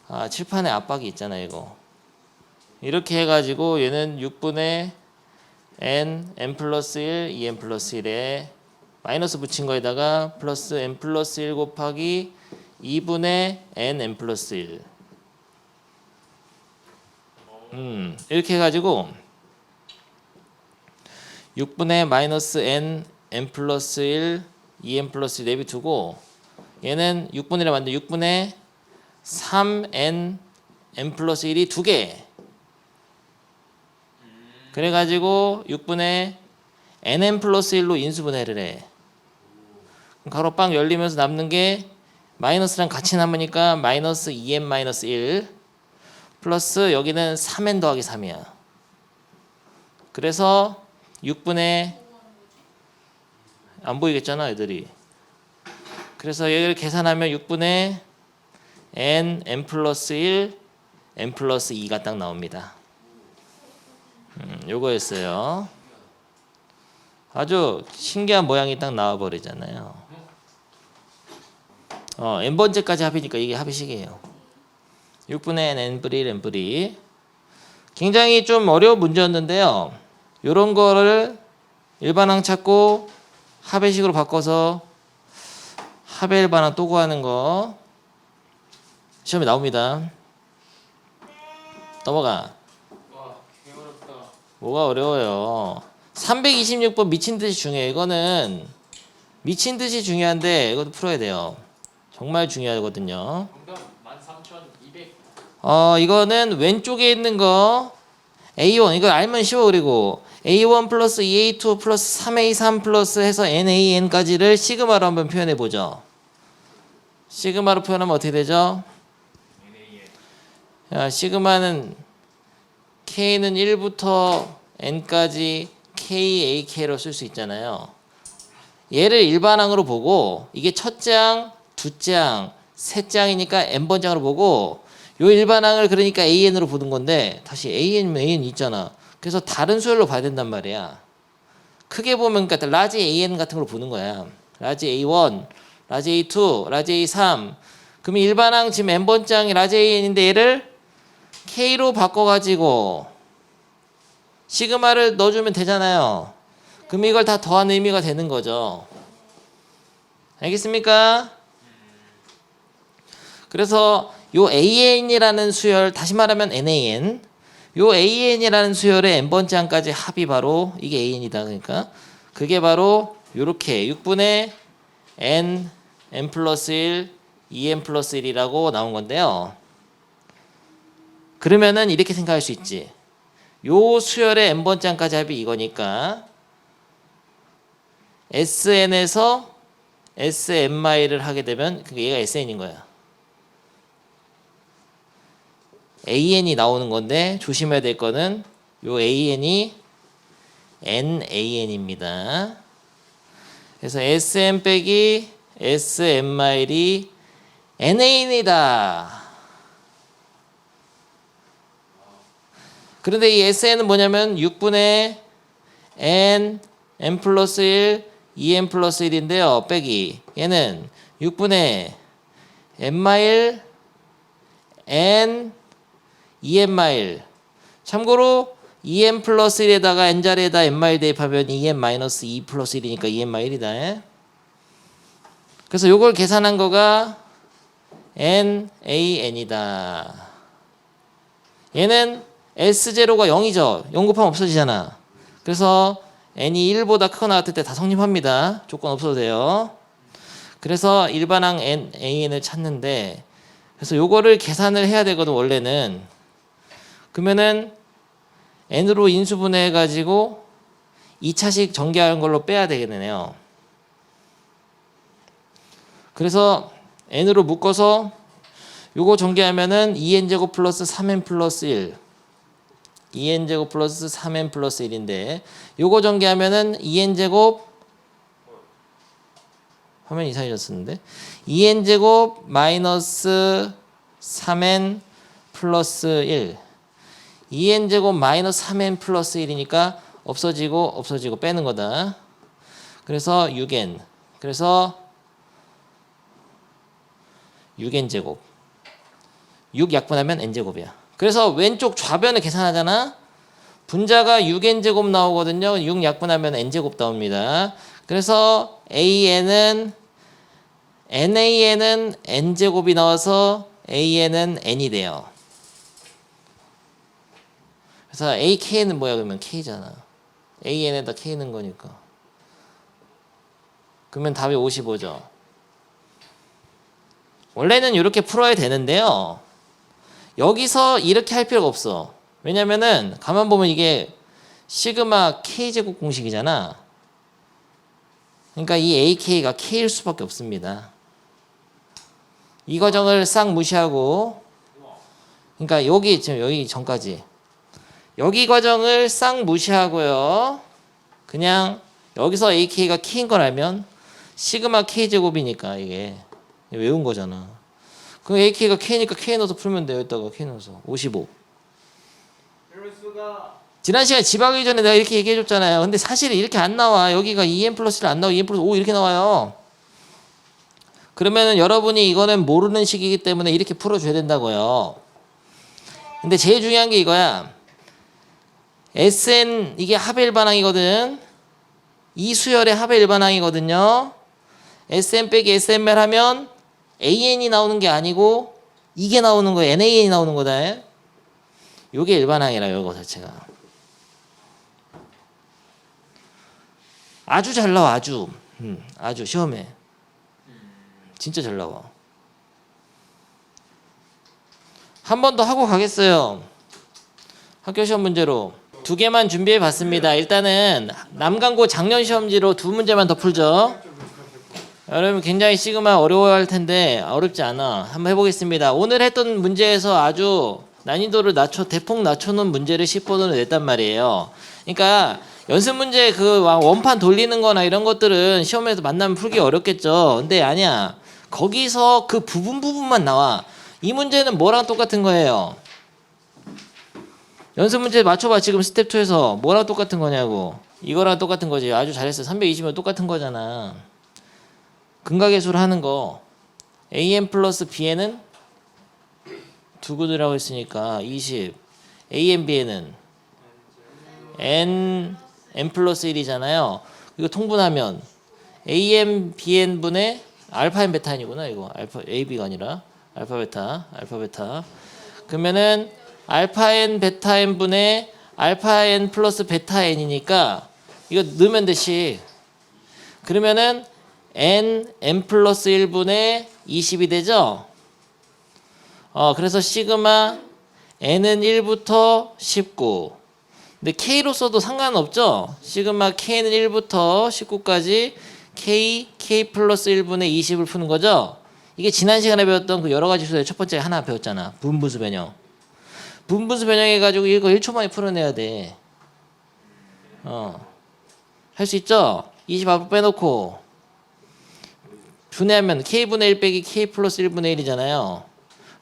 아, 칠판에 압박이 있잖아 이거. 이렇게 해가지고 얘는 6분의 n 플러스 1, 2n 플러스 1에 마이너스 붙인 거에다가 플러스 n 플러스 1 곱하기 2분의 n 플러스 1 이렇게 해가지고 6분의 마이너스 n 플러스 1 2n 플러스 1 내비두고 얘는 6분의 1을 만든 6분의 3n 플러스 1이 2개. 그래가지고 6분의 nn 플러스 1로 인수분해를 해. 가로빵 열리면서 남는 게 마이너스랑 같이 남으니까 마이너스 2n 마이너스 1 플러스 여기는 3n 더하기 3이야. 그래서 6분의 안 보이겠잖아 애들이. 그래서 얘를 계산하면 6분의 n 플러스 1 n 플러스 2가 딱 나옵니다. 요거였어요. 아주 신기한 모양이 딱 나와버리잖아요. n번째까지 합이니까 이게 합의식이에요. 6분의 n 플 1 n 플 2. 굉장히 좀 어려운 문제였는데요. 요런 거를 일반항 찾고 합의식으로 바꿔서 합의 일반항 또 구하는 거 시험에 나옵니다. 넘어가. 와, 개 어렵다. 뭐가 어려워요. 326번 미친 듯이 중요해. 이거는 미친 듯이 중요한데 이것도 풀어야 돼요. 정말 중요하거든요. 정답 13,200. 이거는 왼쪽에 있는 거 A1 이거 알면 쉬워. 그리고 A1 플러스 2A2 플러스 3A3 플러스 해서 NAN까지를 시그마로 한번 표현해 보죠. 시그마로 표현하면 어떻게 되죠? 야, 시그마는 K는 1부터 N까지 KAK로 쓸 수 있잖아요. 얘를 일반항으로 보고 이게 첫 장, 두 장, 세 장이니까 N번장으로 보고 요 일반항을 그러니까 AN으로 보는 건데 다시 AN이면 AN 있잖아. 그래서 다른 수열로 봐야 된단 말이야. 크게 보면 그러니까 라지 AN 같은 걸 보는 거야. 라지 A1, 라지 A2, 라지 A3. 그러면 일반항 지금 N번장이 라지 AN인데 얘를 K로 바꿔가지고 시그마를 넣어주면 되잖아요. 그럼 이걸 다 더한 의미가 되는 거죠. 알겠습니까? 그래서 요 AN이라는 수열, 다시 말하면 NAN, 요 AN이라는 수열의 n번째항까지 합이 바로 이게 AN이다. 그러니까 그게 바로 요렇게 6분의 n 플러스 1, 2n 플러스 1이라고 나온 건데요. 그러면은 이렇게 생각할 수 있지. 요 수열의 n번째항까지 합이 이거니까 SN에서 SN마이를 하게 되면 얘가 SN인 거야. AN이 나오는 건데 조심해야 될 거는 요 AN이 NAN입니다. 그래서 SN 빼기 SN마일이 NAN이다. 그런데 이 SN은 뭐냐면 6분의 N 플러스 1, 2N 플러스 1인데요. 빼기 얘는 6분의 N마일 N 2N 마일. 참고로 2N 플러스 1에다가 N자리에다 N마일 대입하면 2N 마이너스 2 플러스 1이니까 2N 마일이다. 그래서 요걸 계산한 거가 NAN이다. 얘는 S0가 0이죠. 0 곱하면 없어지잖아. 그래서 N이 1보다 크거나 같을 때 다 성립합니다. 조건 없어도 돼요. 그래서 일반항 NAN을 찾는데 그래서 요거를 계산을 해야 되거든 원래는. 그러면은 n으로 인수분해 가지고 2차식 전개하는 걸로 빼야 되겠네요. 그래서 n으로 묶어서 요거 전개하면은 2n제곱 플러스 3n 플러스 1 2n제곱 플러스 3n 플러스 1인데 요거 전개하면은 2n제곱 화면 이상해졌었는데 2n제곱 마이너스 3n 플러스 1 2n제곱 마이너스 3n 플러스 1이니까 없어지고 빼는 거다. 그래서 6n. 그래서 6n제곱. 6 약분하면 n제곱이야. 그래서 왼쪽 좌변을 계산하잖아. 분자가 6n제곱 나오거든요. 6 약분하면 n제곱 나옵니다. 그래서 NAN은 n제곱이 나와서 AN은 n이 돼요. 그래서 AK는 뭐야 그러면 K잖아. AN에다 K 넣은 거니까. 그러면 답이 55죠. 원래는 이렇게 풀어야 되는데요. 여기서 이렇게 할 필요가 없어. 왜냐면은 가만 보면 이게 시그마 K제곱 공식이잖아. 그러니까 이 AK가 K일 수밖에 없습니다. 이 과정을 싹 무시하고 그러니까 여기 지금 여기 전까지 여기 과정을 싹 무시하고요. 그냥 여기서 AK가 K인 걸 알면 시그마 K 제곱이니까 이게 외운 거잖아. 그럼 AK가 K니까 K 넣어서 풀면 돼요. 여기다가 K 넣어서 55. 지난 시간에 집하기 전에 내가 이렇게 얘기해 줬잖아요. 근데 사실 이렇게 안 나와. 여기가 2n 플러스 1 안 나오고 2n 플러스 5 이렇게 나와요. 그러면은 여러분이 이거는 모르는 식이기 때문에 이렇게 풀어줘야 된다고요. 근데 제일 중요한 게 이거야. SN 이게 합의 일반항이거든. 이 수열의 합의 일반항이거든요. SN 빼기 SN멸 하면 AN이 나오는 게 아니고 이게 나오는 거야. NAN이 나오는 거다. 요게 일반항이라 요거 자체가. 아주 잘 나와. 아주. 아주 시험에. 진짜 잘 나와. 한 번 더 하고 가겠어요. 학교 시험 문제로. 2개만 준비해 봤습니다. 일단은 남강고 작년 시험지로 2문제만 더 풀죠. 여러분 굉장히 시그마 어려워할 텐데 어렵지 않아. 한번 해보겠습니다. 오늘 했던 문제에서 아주 난이도를 대폭 낮춰놓은 문제를 10번으로 냈단 말이에요. 그러니까 연습 문제 그 원판 돌리는 거나 이런 것들은 시험에서 만나면 풀기 어렵겠죠. 근데 아니야. 거기서 그 부분만 나와. 이 문제는 뭐랑 똑같은 거예요? 연습 문제 맞춰봐. 지금 스텝 2에서 뭐랑 똑같은 거냐고. 이거랑 똑같은 거지. 아주 잘했어. 320면 똑같은 거잖아. 근각계수를 하는 거. AN 플러스 BN은 두구들이라고 했으니까 20. AN BN은 N 플러스 1이잖아요. 이거 통분하면 AN BN분의 알파 N 베타 N이구나. 이거 알파 AB가 아니라 알파 베타. 그러면은 알파 N 베타 N분의 알파 N 플러스 베타 N이니까 이거 넣으면 되시. 그러면은 N 플러스 1분의 20이 되죠. 그래서 시그마 N은 1부터 19. 근데 K로 써도 상관없죠. 시그마 K는 1부터 19까지 K 플러스 1분의 20을 푸는 거죠. 이게 지난 시간에 배웠던 그 여러 가지 수의 첫 번째 하나 배웠잖아. 분분수 변형. 분분수 변형해가지고 이거 1초 만에 풀어내야 돼. 할 수 있죠? 20 앞으로 빼놓고 분해하면 K분의 1 빼기 K 플러스 1분의 1이잖아요.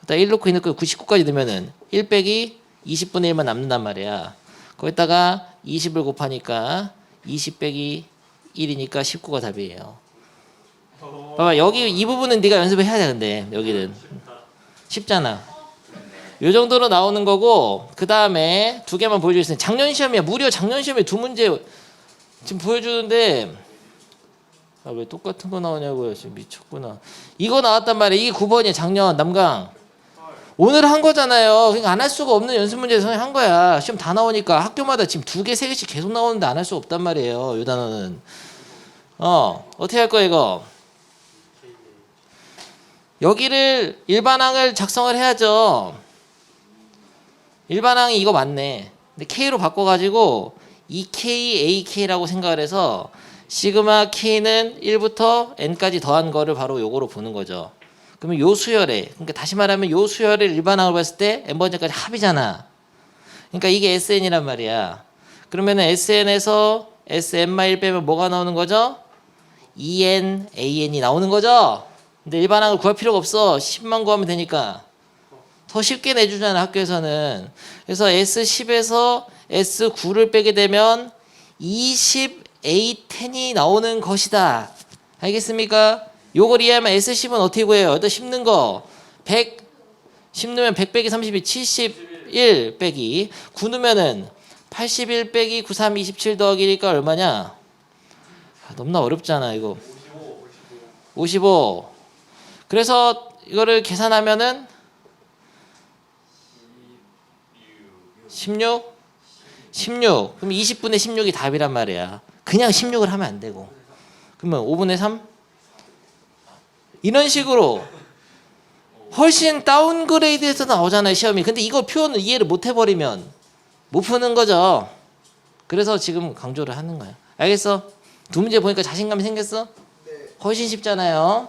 일단 1 넣고 2 넣고 99까지 넣으면은 1 빼기 20분의 1만 남는단 말이야. 거기다가 20을 곱하니까 20 빼기 1이니까 19가 답이에요. 봐봐, 여기 이 부분은 네가 연습을 해야 돼. 근데 여기는 쉽잖아. 요 정도로 나오는 거고, 그 다음에 2개만 보여주겠습니다. 작년 시험이야. 무려 작년 시험에 2문제 지금 보여주는데 왜 똑같은 거 나오냐고요. 지금 미쳤구나. 이거 나왔단 말이야. 이게 9번이야. 작년 남강. 오늘 한 거잖아요. 그러니까 안 할 수가 없는 연습 문제에서 한 거야. 시험 다 나오니까 학교마다 지금 2개, 3개씩 계속 나오는데 안 할 수 없단 말이에요. 이 단어는. 어떻게 할 거야 이거? 여기를 일반항을 작성을 해야죠. 일반항이 이거 맞네. 근데 K로 바꿔가지고 2K, AK라고 생각을 해서 시그마 K는 1부터 N까지 더한 거를 바로 요거로 보는 거죠. 그러면 요 수열에, 그러니까 다시 말하면 요 수열을 일반항으로 봤을 때 N번째까지 합이잖아. 그러니까 이게 SN이란 말이야. 그러면은 SN에서 SN-1 빼면 뭐가 나오는 거죠? EN, AN이 나오는 거죠? 근데 일반항을 구할 필요가 없어. 10만 구하면 되니까. 더 쉽게 내주잖아, 학교에서는. 그래서 S10에서 S9를 빼게 되면 20A10이 나오는 것이다. 알겠습니까? 요걸 이해하면 S10은 어떻게 구해요? 여기다 10 넣은 거. 100, 10 넣으면 100 빼기 32, 71 빼기. 9 넣으면은 81 빼기 93, 27 더하기니까 얼마냐? 너무나 어렵잖아, 이거. 55. 그래서 이거를 계산하면은 16? 16. 그럼 20분의 16이 답이란 말이야. 그냥 16을 하면 안 되고. 그러면 5분의 3? 이런 식으로 훨씬 다운그레이드해서 나오잖아요, 시험이. 근데 이거 표현을 이해를 못 해버리면 못 푸는 거죠. 그래서 지금 강조를 하는 거야. 알겠어? 2문제 보니까 자신감이 생겼어? 훨씬 쉽잖아요.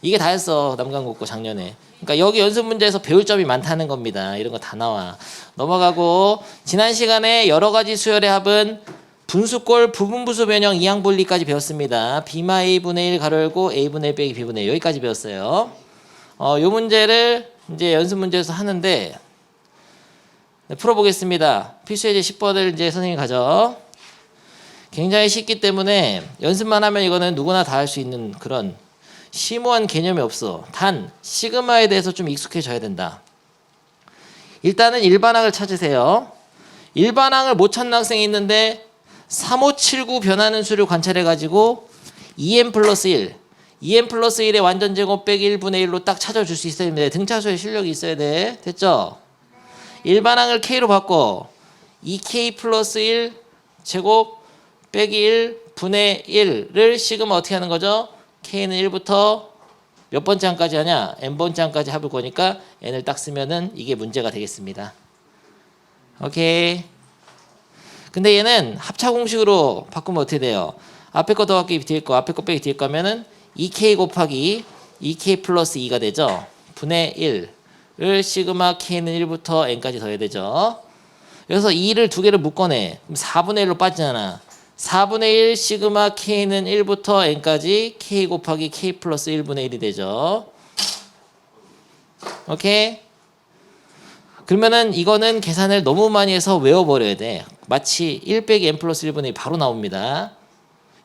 이게 다였어 남강국고 작년에. 그러니까 여기 연습 문제에서 배울 점이 많다는 겁니다. 이런 거 다 나와. 넘어가고 지난 시간에 여러 가지 수열의 합은 분수꼴 부분부수 변형 이항분리까지 배웠습니다. B마 A분의 1 가로 열고 A분의 1 빼기 B분의 1 여기까지 배웠어요. 요 문제를 이제 연습 문제에서 하는데 네, 풀어보겠습니다. 필수 예제 10번을 이제 선생님이 가져. 굉장히 쉽기 때문에 연습만 하면 이거는 누구나 다 할 수 있는 그런 심오한 개념이 없어. 단 시그마에 대해서 좀 익숙해져야 된다. 일단은 일반항을 찾으세요. 일반항을 못 찾는 학생이 있는데 3579 변하는 수를 관찰해가지고 2n 플러스 1 2n 플러스 1의 완전제곱 빼기 1분의 1로 딱 찾아줄 수 있어야 됩니다. 등차수의 실력이 있어야 돼. 됐죠? 일반항을 k로 바꿔 2k 플러스 1 제곱 빼기 1 분의 1을 시그마 어떻게 하는 거죠? k는 1부터 몇 번째 항까지 하냐? n번째 항까지 합을 거니까 n을 딱 쓰면은 이게 문제가 되겠습니다. 오케이. 근데 얘는 합차 공식으로 바꾸면 어떻게 돼요? 앞에 거 더하기 뒤에 거, 앞에 거 빼기 뒤에 거면은 2k 곱하기 2k 플러스 2가 되죠. 분의 1을 시그마 k는 1부터 n까지 더해야 되죠. 그래서 2를 두 개를 묶어내. 그럼 4분의 1로 빠지잖아. 4분의 1 시그마 k는 1부터 n까지 k 곱하기 k 플러스 1분의 1이 되죠. 오케이? 그러면은 이거는 계산을 너무 많이 해서 외워버려야 돼. 마치 1 빼기 n 플러스 1분의 1 바로 나옵니다.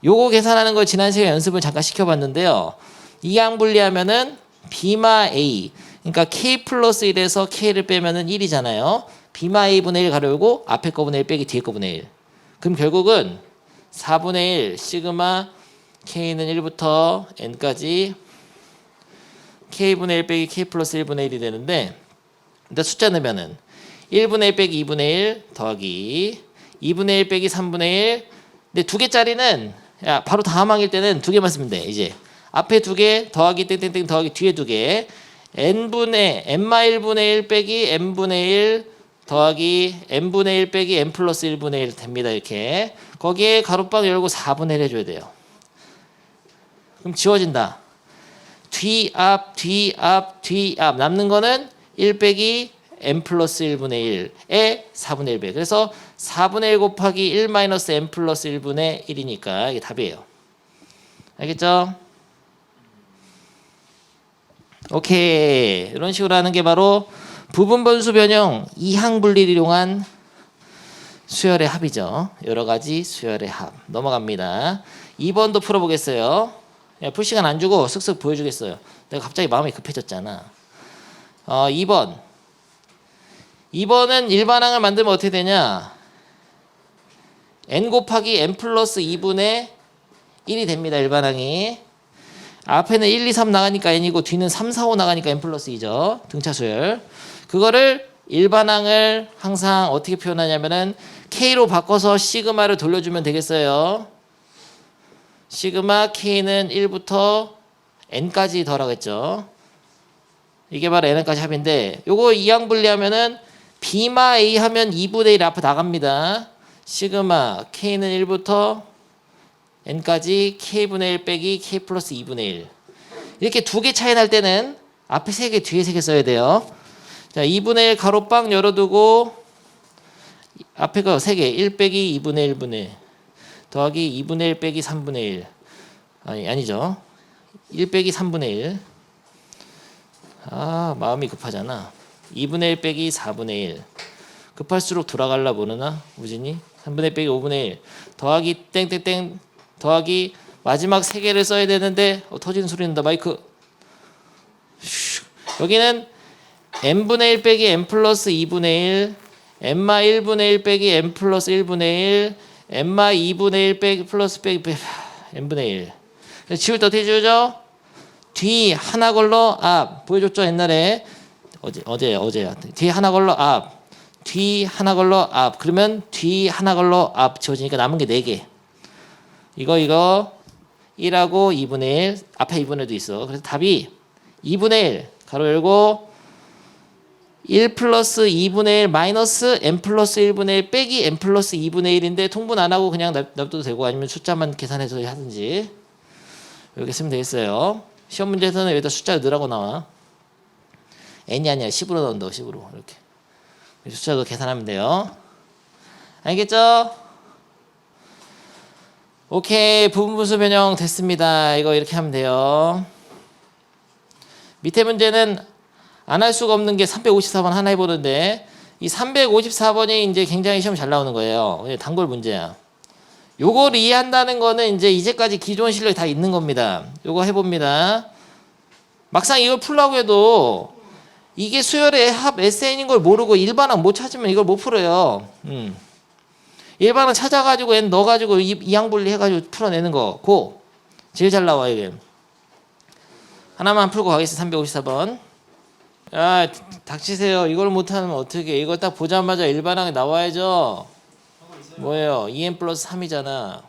요거 계산하는 걸 지난 시간에 연습을 잠깐 시켜봤는데요. 이항 분리하면은 b마 a 그러니까 k 플러스 1에서 k를 빼면은 1이잖아요. b마 a분의 1 가로 열고 앞에 거분의 1 빼기 뒤에 거분의 1. 그럼 결국은 4분의 1 시그마 k는 1부터 n까지 k분의 1 빼기 k 플러스 1분의 1이 되는데 근데 숫자 넣으면은 1분의 1 빼기 2분의 1 더하기 2분의 1 빼기 3분의 1 근데 두 개짜리는 야 바로 다함항일 때는 두 개만 쓰면 돼. 이제 앞에 두 개 더하기 땡땡땡 더하기 뒤에 두 개 n분의 n마 1분의 1 빼기 n분의 1 더하기 n분의 1 빼기 n 플러스 1분의 1 됩니다. 이렇게 거기에 가로방 열고 4분의 1 해줘야 돼요. 그럼 지워진다. 뒤앞 뒤앞 뒤앞 남는 거는 1 빼기 n 플러스 1분의 1에 4분의 1배. 그래서 4분의 1 곱하기 1 마이너스 n 플러스 1분의 1이니까 이게 답이에요. 알겠죠? 오케이. 이런 식으로 하는 게 바로 부분번수 변형 이항 분리를 이용한 수열의 합이죠. 여러 가지 수열의 합. 넘어갑니다. 2번도 풀어보겠어요. 야, 풀 시간 안 주고 쓱쓱 보여주겠어요. 내가 갑자기 마음이 급해졌잖아. 2번은 일반항을 만들면 어떻게 되냐? n 곱하기 n 플러스 2분의 1이 됩니다. 일반항이. 앞에는 1, 2, 3 나가니까 n이고 뒤는 3, 4, 5 나가니까 n 플러스 2죠. 등차수열. 그거를 일반항을 항상 어떻게 표현하냐면은 k로 바꿔서 시그마를 돌려주면 되겠어요. 시그마 k는 1부터 n까지 더하겠죠. 이게 바로 n까지 합인데 요거 이항 분리하면은 b마 a 하면 2분의 1 앞에 나갑니다. 시그마 k는 1부터 n까지 k분의 1 빼기 k 플러스 2분의 1 이렇게 두 개 차이 날 때는 앞에 3개 뒤에 3개 써야 돼요. 자 2분의 1 가로방 열어두고 앞에 거 3개 1 빼기 2분의 1분의 더하기 2분의 1 빼기 3분의 1 아니죠 1 빼기 3분의 1 마음이 급하잖아 2분의 1 빼기 4분의 1 급할수록 돌아갈라 모르나 우진이 3분의 1 빼기 5분의 1 더하기 땡땡땡 더하기 마지막 3개를 써야 되는데 터지는 소리 난다 마이크 여기는 n분의 1 빼기 n 플러스 2분의 1 n마 1분의 1 빼기 n 플러스 1분의 1 n마 2분의 1 빼기 플러스 빼기 n분의 1 지울 때 어떻게 지우죠? 뒤 하나 걸러 앞 보여줬죠 옛날에 어제야 뒤 하나 걸러 앞 뒤 하나 걸러 앞 그러면 뒤 하나 걸러 앞 지워지니까 남은 게 4개 이거 1하고 2분의 1 앞에 2분의 1도 있어 그래서 답이 2분의 1 가로 열고 1 플러스 2분의 1 마이너스 n 플러스 1분의 1 빼기 n 플러스 2분의 1인데 통분 안 하고 그냥 놔둬도 되고 아니면 숫자만 계산해서 하든지 이렇게 쓰면 되겠어요. 시험 문제에서는 여기다 숫자 넣으라고 나와. n이 아니라 10으로 넣는다. 10으로 이렇게 숫자도 계산하면 돼요. 알겠죠? 오케이. 부분분수 변형 됐습니다. 이거 이렇게 하면 돼요. 밑에 문제는 안 할 수가 없는 게 354번 하나 해보는데 이 354번이 이제 굉장히 시험 잘 나오는 거예요. 단골 문제야. 요걸 이해한다는 거는 이제까지 기존 실력이 다 있는 겁니다. 요거 해봅니다. 막상 이걸 풀라고 해도 이게 수열의 합 SN인 걸 모르고 일반항 못 찾으면 이걸 못 풀어요. 일반항 찾아가지고 n 넣어가지고 이항분리 해가지고 풀어내는 거. 고. 제일 잘 나와 이게. 하나만 풀고 가겠습니다. 354번. 야, 닥치세요. 이걸 못하면 어떻게? 이걸 딱 보자마자 일반항에 나와야죠. 뭐예요? 2n 플러스 3이잖아.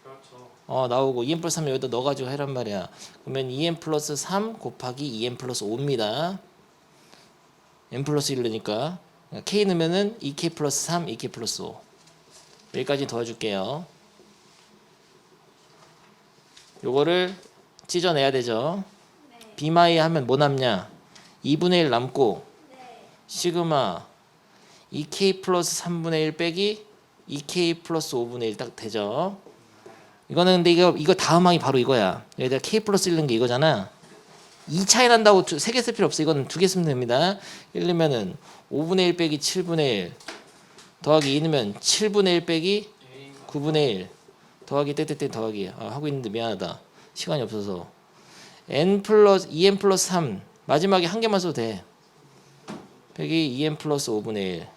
그렇죠. 나오고 2n 플러스 3 여기다 넣어가지고 해란 말이야. 그러면 2n 플러스 3 곱하기 2n 플러스 5입니다. n 플러스 1이니까 k 넣으면은 2k 플러스 3, 2k 플러스 5. 여기까지 도와줄게요. 요거를 찢어내야 되죠. 비마이 하면 뭐 남냐? 2분의 1 남고 시그마 2k 플러스 3분의 1 빼기 2k 플러스 5분의 1 딱 되죠. 이거는 근데 이거 다음 항이 바로 이거야. 여기다 k 플러스 1 넣은 게 이거잖아. 2 차이 난다고 3개 쓸 필요 없어. 이거는 2개 쓰면 됩니다. 1 넣으면은 5분의 1 빼기 7분의 1 더하기 2 넣으면 7분의 1 빼기 9분의 1 더하기 떼떼떼 더하기. 하고 있는데 미안하다. 시간이 없어서. n 플러스 2n 플러스 3 마지막에 한 개만 써도 돼. 빼기 2n 플러스 5분의 1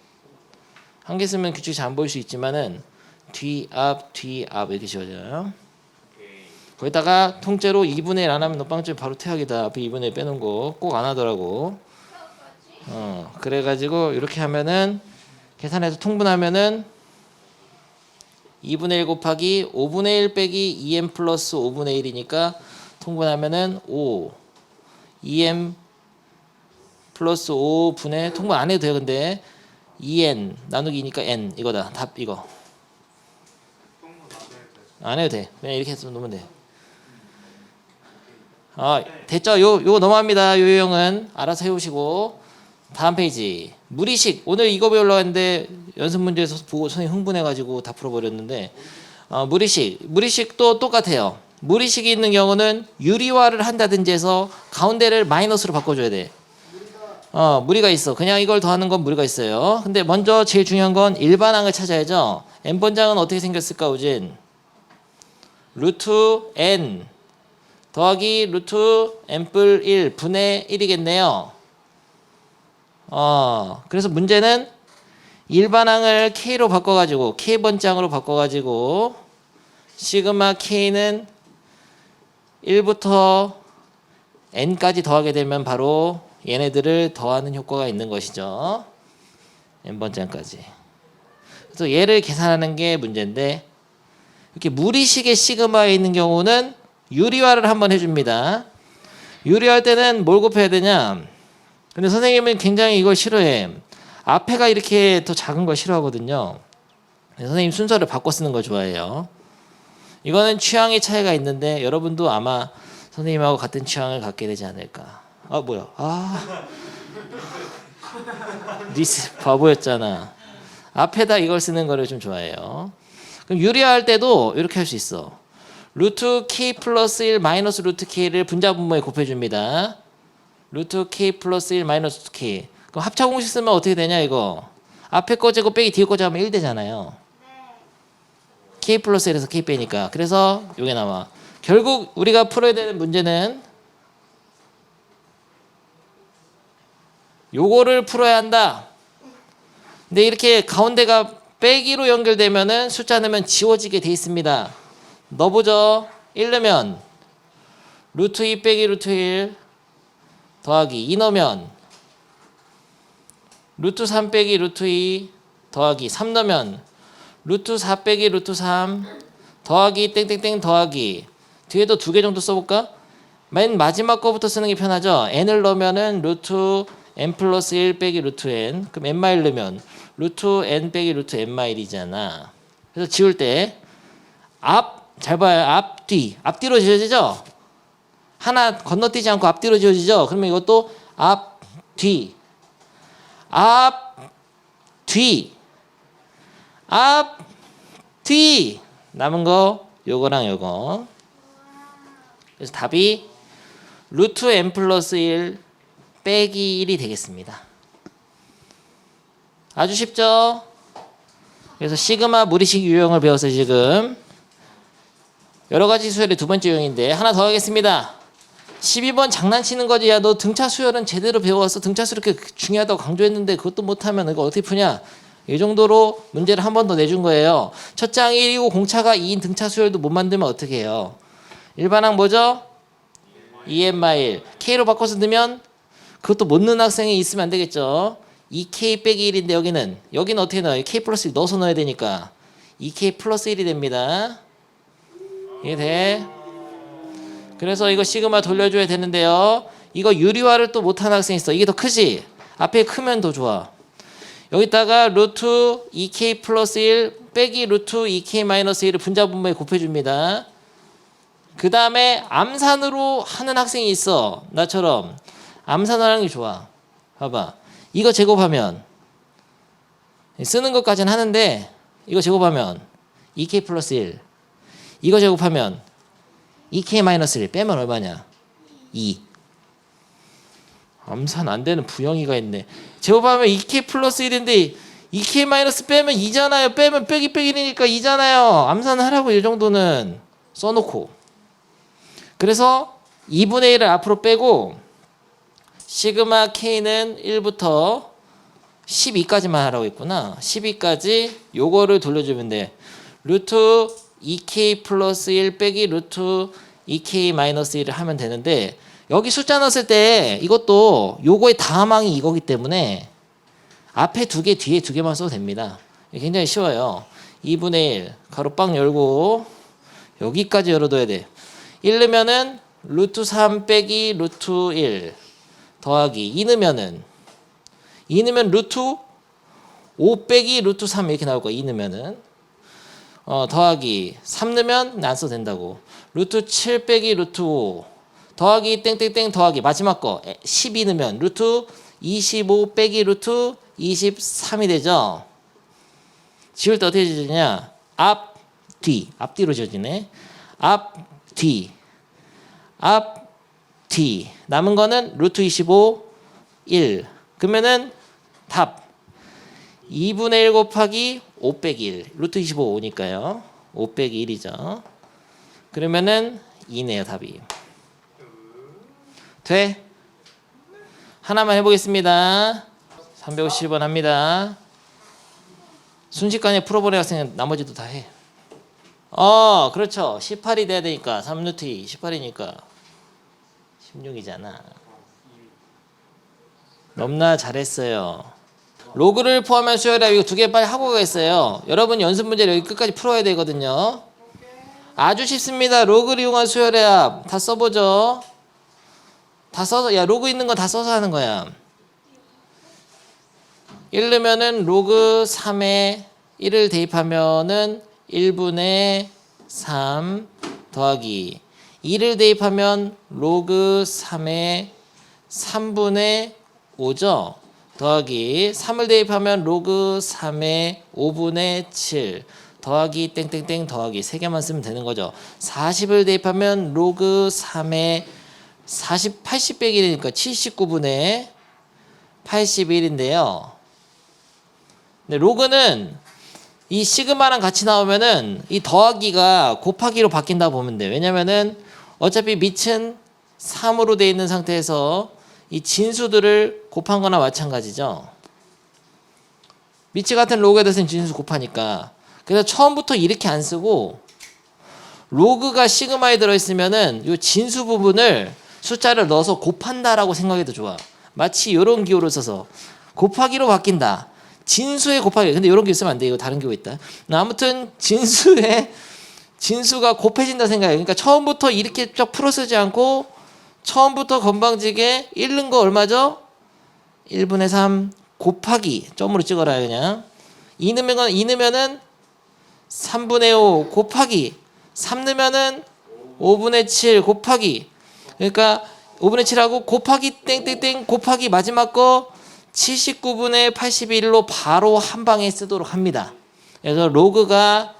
한 개 쓰면 규칙이 잘 안 보일 수 있지만은 뒤앞 이렇게 지워져요. 거기다가 통째로 2분의 1 안 하면 너 빵점 바로 퇴학이다. 앞에 2분의 1 빼놓은 거 꼭 안 하더라고. 그래가지고 이렇게 하면은 계산해서 통분하면은 2분의 1 곱하기 5분의 1 빼기 2n 플러스 5분의 1이니까 통분하면은 5 2n 플러스 5분의 통분 안 해도 돼요. 근데 2n 나누기니까 n 이거다. 답 이거. 안 해도 돼. 그냥 이렇게 해서 놓으면 돼. 됐죠? 요거 넘어갑니다. 요 유형은 알아서 해오시고 다음 페이지. 무리식. 오늘 이거 배우려고 했는데 연습 문제에서 보고 선생님 흥분해가지고 다 풀어버렸는데 무리식도 똑같아요. 무리식이 있는 경우는 유리화를 한다든지 해서 가운데를 마이너스로 바꿔줘야 돼. 무리가 있어. 그냥 이걸 더하는 건 무리가 있어요. 근데 먼저 제일 중요한 건 일반항을 찾아야죠. n번장은 어떻게 생겼을까 우진? 루트 n 더하기 루트 n뿔 1 분의 1이겠네요. 그래서 문제는 일반항을 k로 바꿔가지고 k번장으로 바꿔가지고 시그마 k는 1부터 n까지 더하게 되면 바로 얘네들을 더하는 효과가 있는 것이죠. n번장까지. 그래서 얘를 계산하는 게 문제인데 이렇게 무리식의 시그마에 있는 경우는 유리화를 한번 해줍니다. 유리화할 때는 뭘 곱해야 되냐? 근데 선생님은 굉장히 이걸 싫어해. 앞에가 이렇게 더 작은 걸 싫어하거든요. 선생님 순서를 바꿔 쓰는 걸 좋아해요. 이거는 취향의 차이가 있는데 여러분도 아마 선생님하고 같은 취향을 갖게 되지 않을까. 뭐야? 리스 바보였잖아. 앞에다 이걸 쓰는 거를 좀 좋아해요. 그럼 유리화할 때도 이렇게 할 수 있어. 루트 k 플러스 1 마이너스 루트 k를 분자분모에 곱해줍니다. 루트 k 플러스 1 마이너스 k. 그럼 합차 공식 쓰면 어떻게 되냐 이거. 앞에 거 제곱 빼기 뒤에 거 제곱하면 1 되잖아요. k 플러스 1에서 k 빼니까. 그래서 이게 나와. 결국 우리가 풀어야 되는 문제는 요거를 풀어야 한다. 근데 이렇게 가운데가 빼기로 연결되면은 숫자 넣으면 지워지게 돼 있습니다. 넣어보죠. 1 넣으면 루트 2 빼기 루트 1 더하기 2 넣으면 루트 3 빼기 루트 2 더하기 3 넣으면 루트 4 빼기 루트 3 더하기 땡땡땡 더하기 뒤에도 2개 정도 써볼까? 맨 마지막 거부터 쓰는 게 편하죠. n을 넣으면은 루트 n 플러스 1 빼기 루트 n. 그럼 n 마일 넣으면 루트 n 빼기 루트 n 마일이잖아. 그래서 지울 때 앞 잘 봐요. 앞뒤로 지워지죠. 하나 건너뛰지 않고 앞뒤로 지워지죠. 그러면 이것도 앞, 뒤, 앞, 뒤, 앞, 뒤. 남은 거 요거랑 요거. 그래서 답이 루트 n 플러스 1 빼기 1이 되겠습니다. 아주 쉽죠? 그래서 시그마 무리식 유형을 배웠어요. 지금 여러 가지 수열의 두 번째 유형인데 하나 더 하겠습니다. 12번 장난치는 거지. 야, 너 등차 수열은 제대로 배웠어. 등차 수열 이렇게 중요하다고 강조했는데 그것도 못하면 이거 어떻게 푸냐. 이 정도로 문제를 한 번 더 내준 거예요. 첫 장 1이고 공차가 2인 등차 수열도 못 만들면 어떻게 해요? 일반항 뭐죠? 2n-1 K로 바꿔서 넣으면 그것도 못 넣는 학생이 있으면 안 되겠죠. 2K 빼기 1인데 여기는 어떻게 넣어요? K 플러스 1 넣어서 넣어야 되니까 2K 플러스 1이 됩니다. 이게 돼? 그래서 이거 시그마 돌려줘야 되는데요. 이거 유리화를 또 못하는 학생이 있어. 이게 더 크지? 앞에 크면 더 좋아. 여기다가 루트 2K 플러스 1 빼기 루트 2K 마이너스 1을 분자분모에 곱해줍니다. 그 다음에 암산으로 하는 학생이 있어. 나처럼 암산을 하는 게 좋아. 봐봐. 이거 제곱하면 쓰는 것까지는 하는데 이거 제곱하면 2K 플러스 1 이거 제곱하면 2K 마이너스 1 빼면 얼마냐? 2. 암산 안 되는 부영이가 있네. 제곱하면 2K 플러스 1인데 2K 마이너스 빼면 2잖아요. 빼면 빼기 빼기 1이니까 2잖아요. 암산을 하라고. 이 정도는 써놓고. 그래서 2분의 1을 앞으로 빼고 시그마 K는 1부터 12까지만 하라고 했구나. 12까지 요거를 돌려주면 돼. 루트 2K 플러스 1 빼기 루트 2K 마이너스 1을 하면 되는데 여기 숫자 넣었을 때 이것도 요거의 다함항이 이거기 때문에 앞에 2개 뒤에 2개만 써도 됩니다. 굉장히 쉬워요. 2분의 1 가로빵 열고 여기까지 열어둬야 돼. 1 넣으면은 루트 3 빼기 루트 1 더하기 2 넣으면 루트 5 빼기 루트 3 이렇게 나올 거야. 2 넣으면은 더하기 3 넣으면 안 써도 된다고. 루트 7 빼기 루트 5 더하기 땡땡땡 더하기 마지막 거 12 넣으면 루트 25 빼기 루트 23이 되죠. 지울 때 어떻게 지어지냐? 앞, 뒤. 앞뒤로 지어지네. 앞, 뒤. 앞, 뒤. 남은 거는 루트 25, 1. 그러면은 답 2분의 1 곱하기 5 빼기 1. 루트 25 5니까요. 5 빼기 1이죠. 그러면은 2네요, 답이. 돼? 하나만 해보겠습니다. 350번 합니다. 순식간에 풀어버린 학생은 나머지도 다 해. 그렇죠. 18이 돼야 되니까 3루트 2 18이니까 16이잖아. 너무나 잘했어요. 로그를 포함한 수열합 이거 2개 빨리 하고 가겠어요. 여러분 연습 문제를 여기 끝까지 풀어야 되거든요. 아주 쉽습니다. 로그를 이용한 수열합 다 써보죠. 다 써서 로그 있는 거 다 써서 하는 거야. 1 넣으면은 로그 3에 1을 대입하면은 1분의 3 더하기 2를 대입하면 로그 3에 3분의 5죠. 더하기 3을 대입하면 로그 3에 5분의 7 더하기 땡땡땡 더하기 3개만 쓰면 되는 거죠. 40을 대입하면 로그 3에 80 빼기 1이니까 79분의 81인데요. 네, 로그는 이 시그마랑 같이 나오면은 이 더하기가 곱하기로 바뀐다 보면 돼. 왜냐면은 어차피 밑은 3으로 돼 있는 상태에서 이 진수들을 곱한 거나 마찬가지죠. 밑이 같은 로그에 대해서는 진수 곱하니까. 그래서 처음부터 이렇게 안 쓰고 로그가 시그마에 들어있으면은 이 진수 부분을 숫자를 넣어서 곱한다라고 생각해도 좋아. 마치 이런 기호를 써서 곱하기로 바뀐다. 진수에 곱하기. 근데 이런 게 있으면 안 돼. 이거 다른 기호 있다. 아무튼 진수가 곱해진다 생각해. 그러니까 처음부터 이렇게 쫙 풀어 쓰지 않고 처음부터 건방지게 1 넣은 거 얼마죠? 1분의 3 곱하기 점으로 찍어라 그냥. 2 넣으면은 3분의 5 곱하기 3 넣으면은 5분의 7 곱하기 그러니까 5분의 7하고 곱하기 땡땡땡 곱하기 마지막 거 79분의 81로 바로 한 방에 쓰도록 합니다. 그래서 로그가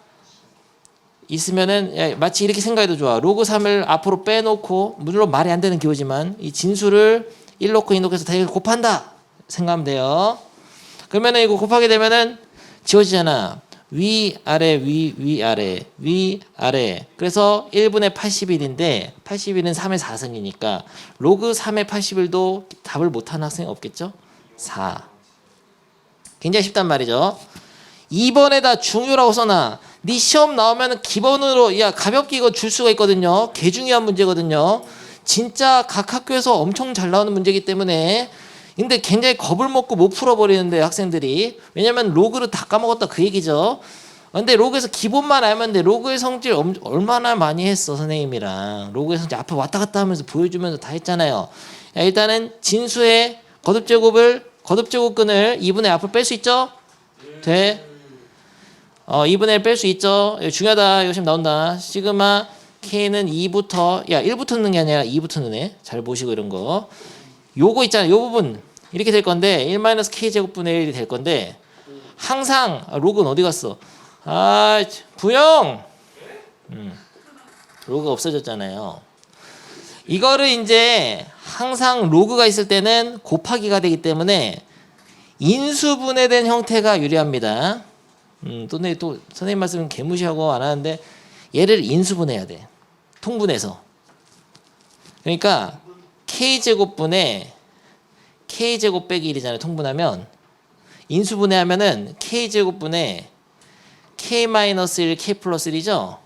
있으면은 마치 이렇게 생각해도 좋아. 로그 3을 앞으로 빼놓고 물론 말이 안 되는 기호지만 이 진수를 1 놓고 2 놓고 해서 대략 곱한다 생각하면 돼요. 그러면은 이거 곱하게 되면은 지워지잖아. 위 아래 위 아래 위 아래. 그래서 1분의 81인데 81은 3의 4승이니까 로그 3의 81도 답을 못하는 학생이 없겠죠? 4. 굉장히 쉽단 말이죠. 2번에다 중요라고 써놔. 네 시험 나오면 기본으로 야 가볍게 이거 줄 수가 있거든요. 개 중요한 문제거든요. 진짜 각 학교에서 엄청 잘 나오는 문제이기 때문에. 근데 굉장히 겁을 먹고 못 풀어버리는데 학생들이. 왜냐면 로그를 다 까먹었다 그 얘기죠. 근데 로그에서 기본만 알면 돼. 로그의 성질 얼마나 많이 했어 선생님이랑. 로그의 성질 앞에 왔다 갔다 하면서 보여주면서 다 했잖아요. 야, 일단은 진수의 거듭제곱근을 2분의 앞을 뺄 수 있죠? 돼. 2분의 1 뺄 수 있죠. 중요하다. 이거 시험 나온다. 시그마 K는 2부터 1부터 넣는 게 아니라 2부터 넣네. 잘 보시고 이런 거. 요거 있잖아요. 요 부분 이렇게 될 건데 1-K제곱분의 1이 될 건데 항상 로그는 어디 갔어? 부영. 로그가 없어졌잖아요. 이거를 이제 항상 로그가 있을 때는 곱하기가 되기 때문에 인수분해된 형태가 유리합니다. 또 선생님 말씀은 개무시하고 안 하는데 얘를 인수분해해야 돼. 통분해서. 그러니까 K제곱분의 K제곱 빼기 1이잖아요. 통분하면 인수분해하면은 K제곱분의 K-1 K 플러스 1이죠.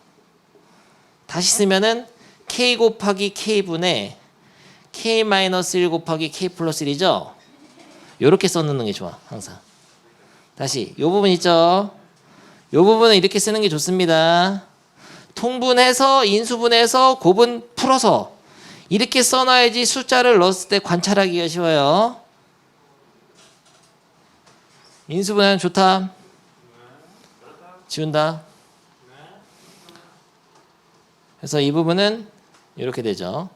다시 쓰면은 K 곱하기 K분의 K-1 곱하기 K 플러스 1이죠. 요렇게 써놓는 게 좋아. 항상. 다시 요 부분 있죠. 요 부분은 이렇게 쓰는 게 좋습니다. 통분해서 인수분해서 곱은 풀어서 이렇게 써놔야지 숫자를 넣었을 때 관찰하기가 쉬워요. 인수분해는 좋다. 지운다. 그래서 이 부분은 이렇게 되죠.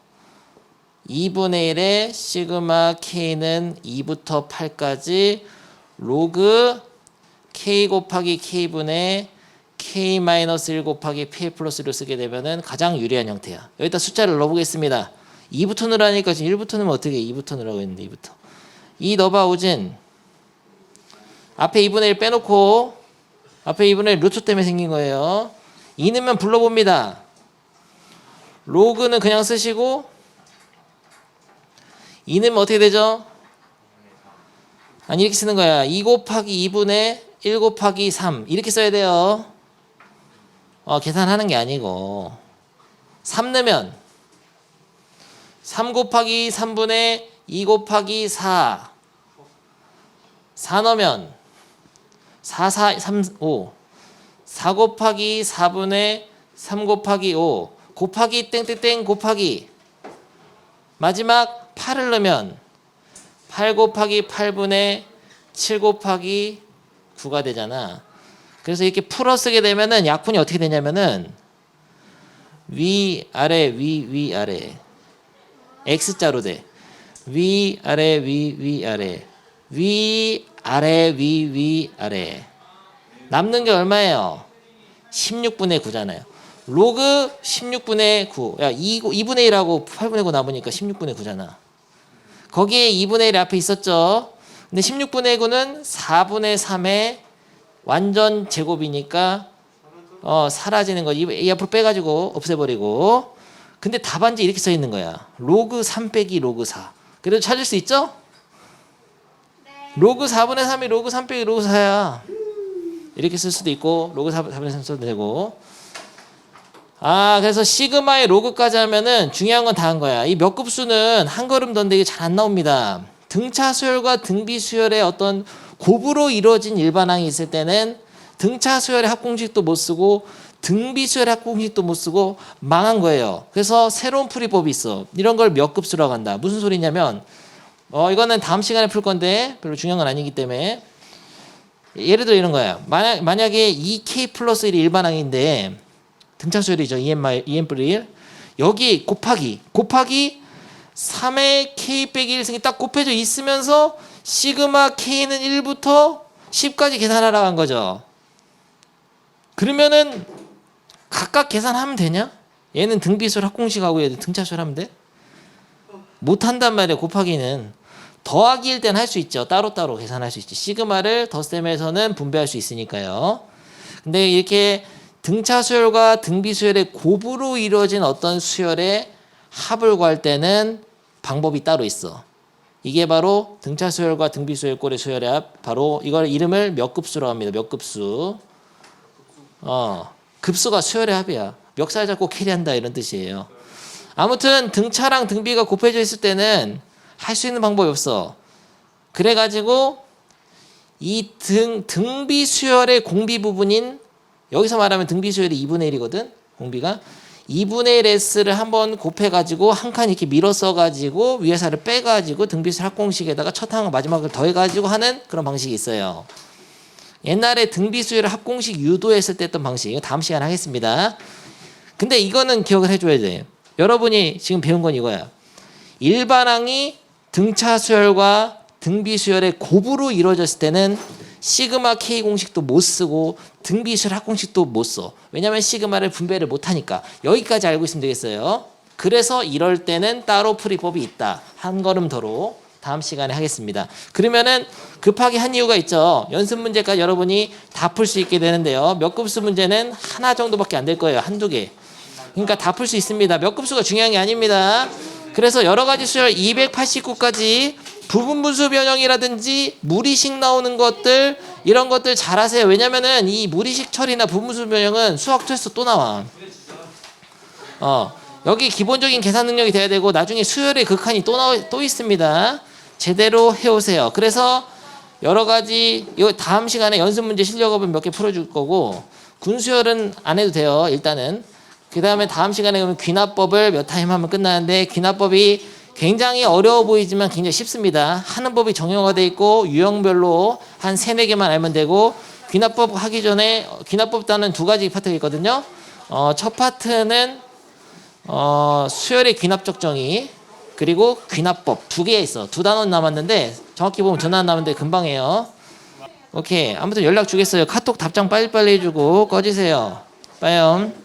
2분의 1의 시그마 K는 2부터 8까지 로그 K 곱하기 K분의 K-1 곱하기 K 플러스 1을 쓰게 되면은 가장 유리한 형태야. 여기다 숫자를 넣어보겠습니다. 2부터 넣으라니까 지금 1부터 넣으면 어떻게 2부터 넣으라고 했는데 2부터. 2 넣어봐 우진. 앞에 2분의 1 빼놓고 앞에 2분의 1 루트 때문에 생긴 거예요. 2 넣으면 불러봅니다. 로그는 그냥 쓰시고 2 넣으면 어떻게 되죠? 아니 이렇게 쓰는 거야. 2 곱하기 2분의 1 곱하기 3 이렇게 써야 돼요. 계산하는 게 아니고 3 넣으면 3 곱하기 3분의 2 곱하기 4 4 넣으면 4 곱하기 4분의 3 곱하기 5 곱하기 땡땡땡 곱하기 마지막 8을 넣으면 8 곱하기 8분의 7 곱하기 9가 되잖아. 그래서 이렇게 풀어 쓰게 되면은 약분이 어떻게 되냐면은 위 아래 위 아래 X자로 돼. 위 아래 위 아래 위 아래 위 아래. 남는 게 얼마예요? 16분의 9잖아요. 로그 16분의 9. 야, 2분의 1하고 8분의 9 남으니까 16분의 9잖아. 거기에 2분의 1 앞에 있었죠. 근데 16분의 9는 4분의 3의 완전 제곱이니까 사라지는 거. 이 앞으로 빼가지고 없애버리고. 근데 답안지 이렇게 써 있는 거야. 로그 3 빼기 로그 4. 그래도 찾을 수 있죠? 네. 로그 4분의 3이 로그 3 빼기 로그 4야. 이렇게 쓸 수도 있고 로그 4분의 3 써도 되고. 그래서 시그마의 로그까지 하면은 중요한 건 다 한 거야. 이 몇 급수는 한 걸음 더 되게 잘 안 나옵니다. 등차 수열과 등비 수열의 어떤 곱으로 이루어진 일반항이 있을 때는 등차 수열의 합공식도 못 쓰고 등비 수열의 합공식도 못 쓰고 망한 거예요. 그래서 새로운 풀이법이 있어. 이런 걸 몇 급수라고 한다. 무슨 소리냐면 이거는 다음 시간에 풀 건데 별로 중요한 건 아니기 때문에 예를 들어 이런 거야. 만약에 2K 플러스 1이 일반항인데 등차 수열이죠. EM+1 여기 곱하기 3의 k 빼기 1승이 딱 곱해져 있으면서 시그마 k는 1부터 10까지 계산하라고 한 거죠. 그러면은 각각 계산하면 되냐? 얘는 등비수열 합공식하고 얘는 등차수열 하면 돼? 못한단 말이야. 곱하기는. 더하기일 땐 할 수 있죠. 따로따로 계산할 수 있지. 시그마를 덧셈에서는 분배할 수 있으니까요. 근데 이렇게 등차수열과 등비수열의 곱으로 이루어진 어떤 수열의 합을 구할 때는 방법이 따로 있어. 이게 바로 등차수열과 등비수열 꼴의 수열의 합. 바로 이걸 이름을 몇 급수라고 합니다. 몇 급수. 급수가 수열의 합이야. 멱살 잡고 캐리한다 이런 뜻이에요. 아무튼 등차랑 등비가 곱해져 있을 때는 할 수 있는 방법이 없어. 그래가지고 이 등비 수열의 공비 부분인 여기서 말하면 등비 수열이 2분의 1이거든. 공비가 2분의 1 S를 한번 곱해가지고 한 칸 이렇게 밀어 써가지고 위에 살을 빼가지고 등비수열 합공식에다가 첫 항 마지막을 더해가지고 하는 그런 방식이 있어요. 옛날에 등비수열 합공식 유도했을 때 했던 방식. 이거 다음 시간에 하겠습니다. 근데 이거는 기억을 해줘야 돼. 여러분이 지금 배운 건 이거야. 일반항이 등차수열과 등비수열의 곱으로 이루어졌을 때는 시그마 K 공식도 못 쓰고 등비수열 합공식도 못 써. 왜냐하면 시그마를 분배를 못하니까. 여기까지 알고 있으면 되겠어요. 그래서 이럴 때는 따로 풀이법이 있다. 한 걸음 더로 다음 시간에 하겠습니다. 그러면은 급하게 한 이유가 있죠. 연습 문제까지 여러분이 다 풀 수 있게 되는데요. 몇 급수 문제는 하나 정도밖에 안 될 거예요. 한두 개. 그러니까 다 풀 수 있습니다. 몇 급수가 중요한 게 아닙니다. 그래서 여러 가지 수열 289까지 부분 분수 변형이라든지 무리식 나오는 것들 이런 것들 잘 하세요. 왜냐면은 이 무리식 처리나 부분 분수 변형은 수학 테스트 또 나와. 여기 기본적인 계산 능력이 돼야 되고 나중에 수열의 극한이 또 있습니다. 제대로 해오세요. 그래서 여러 가지 이 다음 시간에 연습 문제 실력업은 몇 개 풀어줄 거고 군수열은 안 해도 돼요. 일단은. 그 다음에 다음 시간에 그러면 귀납법을 몇 타임 하면 끝나는데 귀납법이 굉장히 어려워 보이지만 굉장히 쉽습니다. 하는 법이 정형화되어 있고 유형별로 한 3-4개만 알면 되고 귀납법 하기 전에 귀납법 따는 2가지 파트가 있거든요. 첫 파트는 수열의 귀납적 정의 그리고 귀납법 2개 있어. 2단원 남았는데 정확히 보면 2단원 남았는데 금방 해요. 오케이. 아무튼 연락 주겠어요. 카톡 답장 빨리빨리 해주고 꺼지세요. 빠이옴.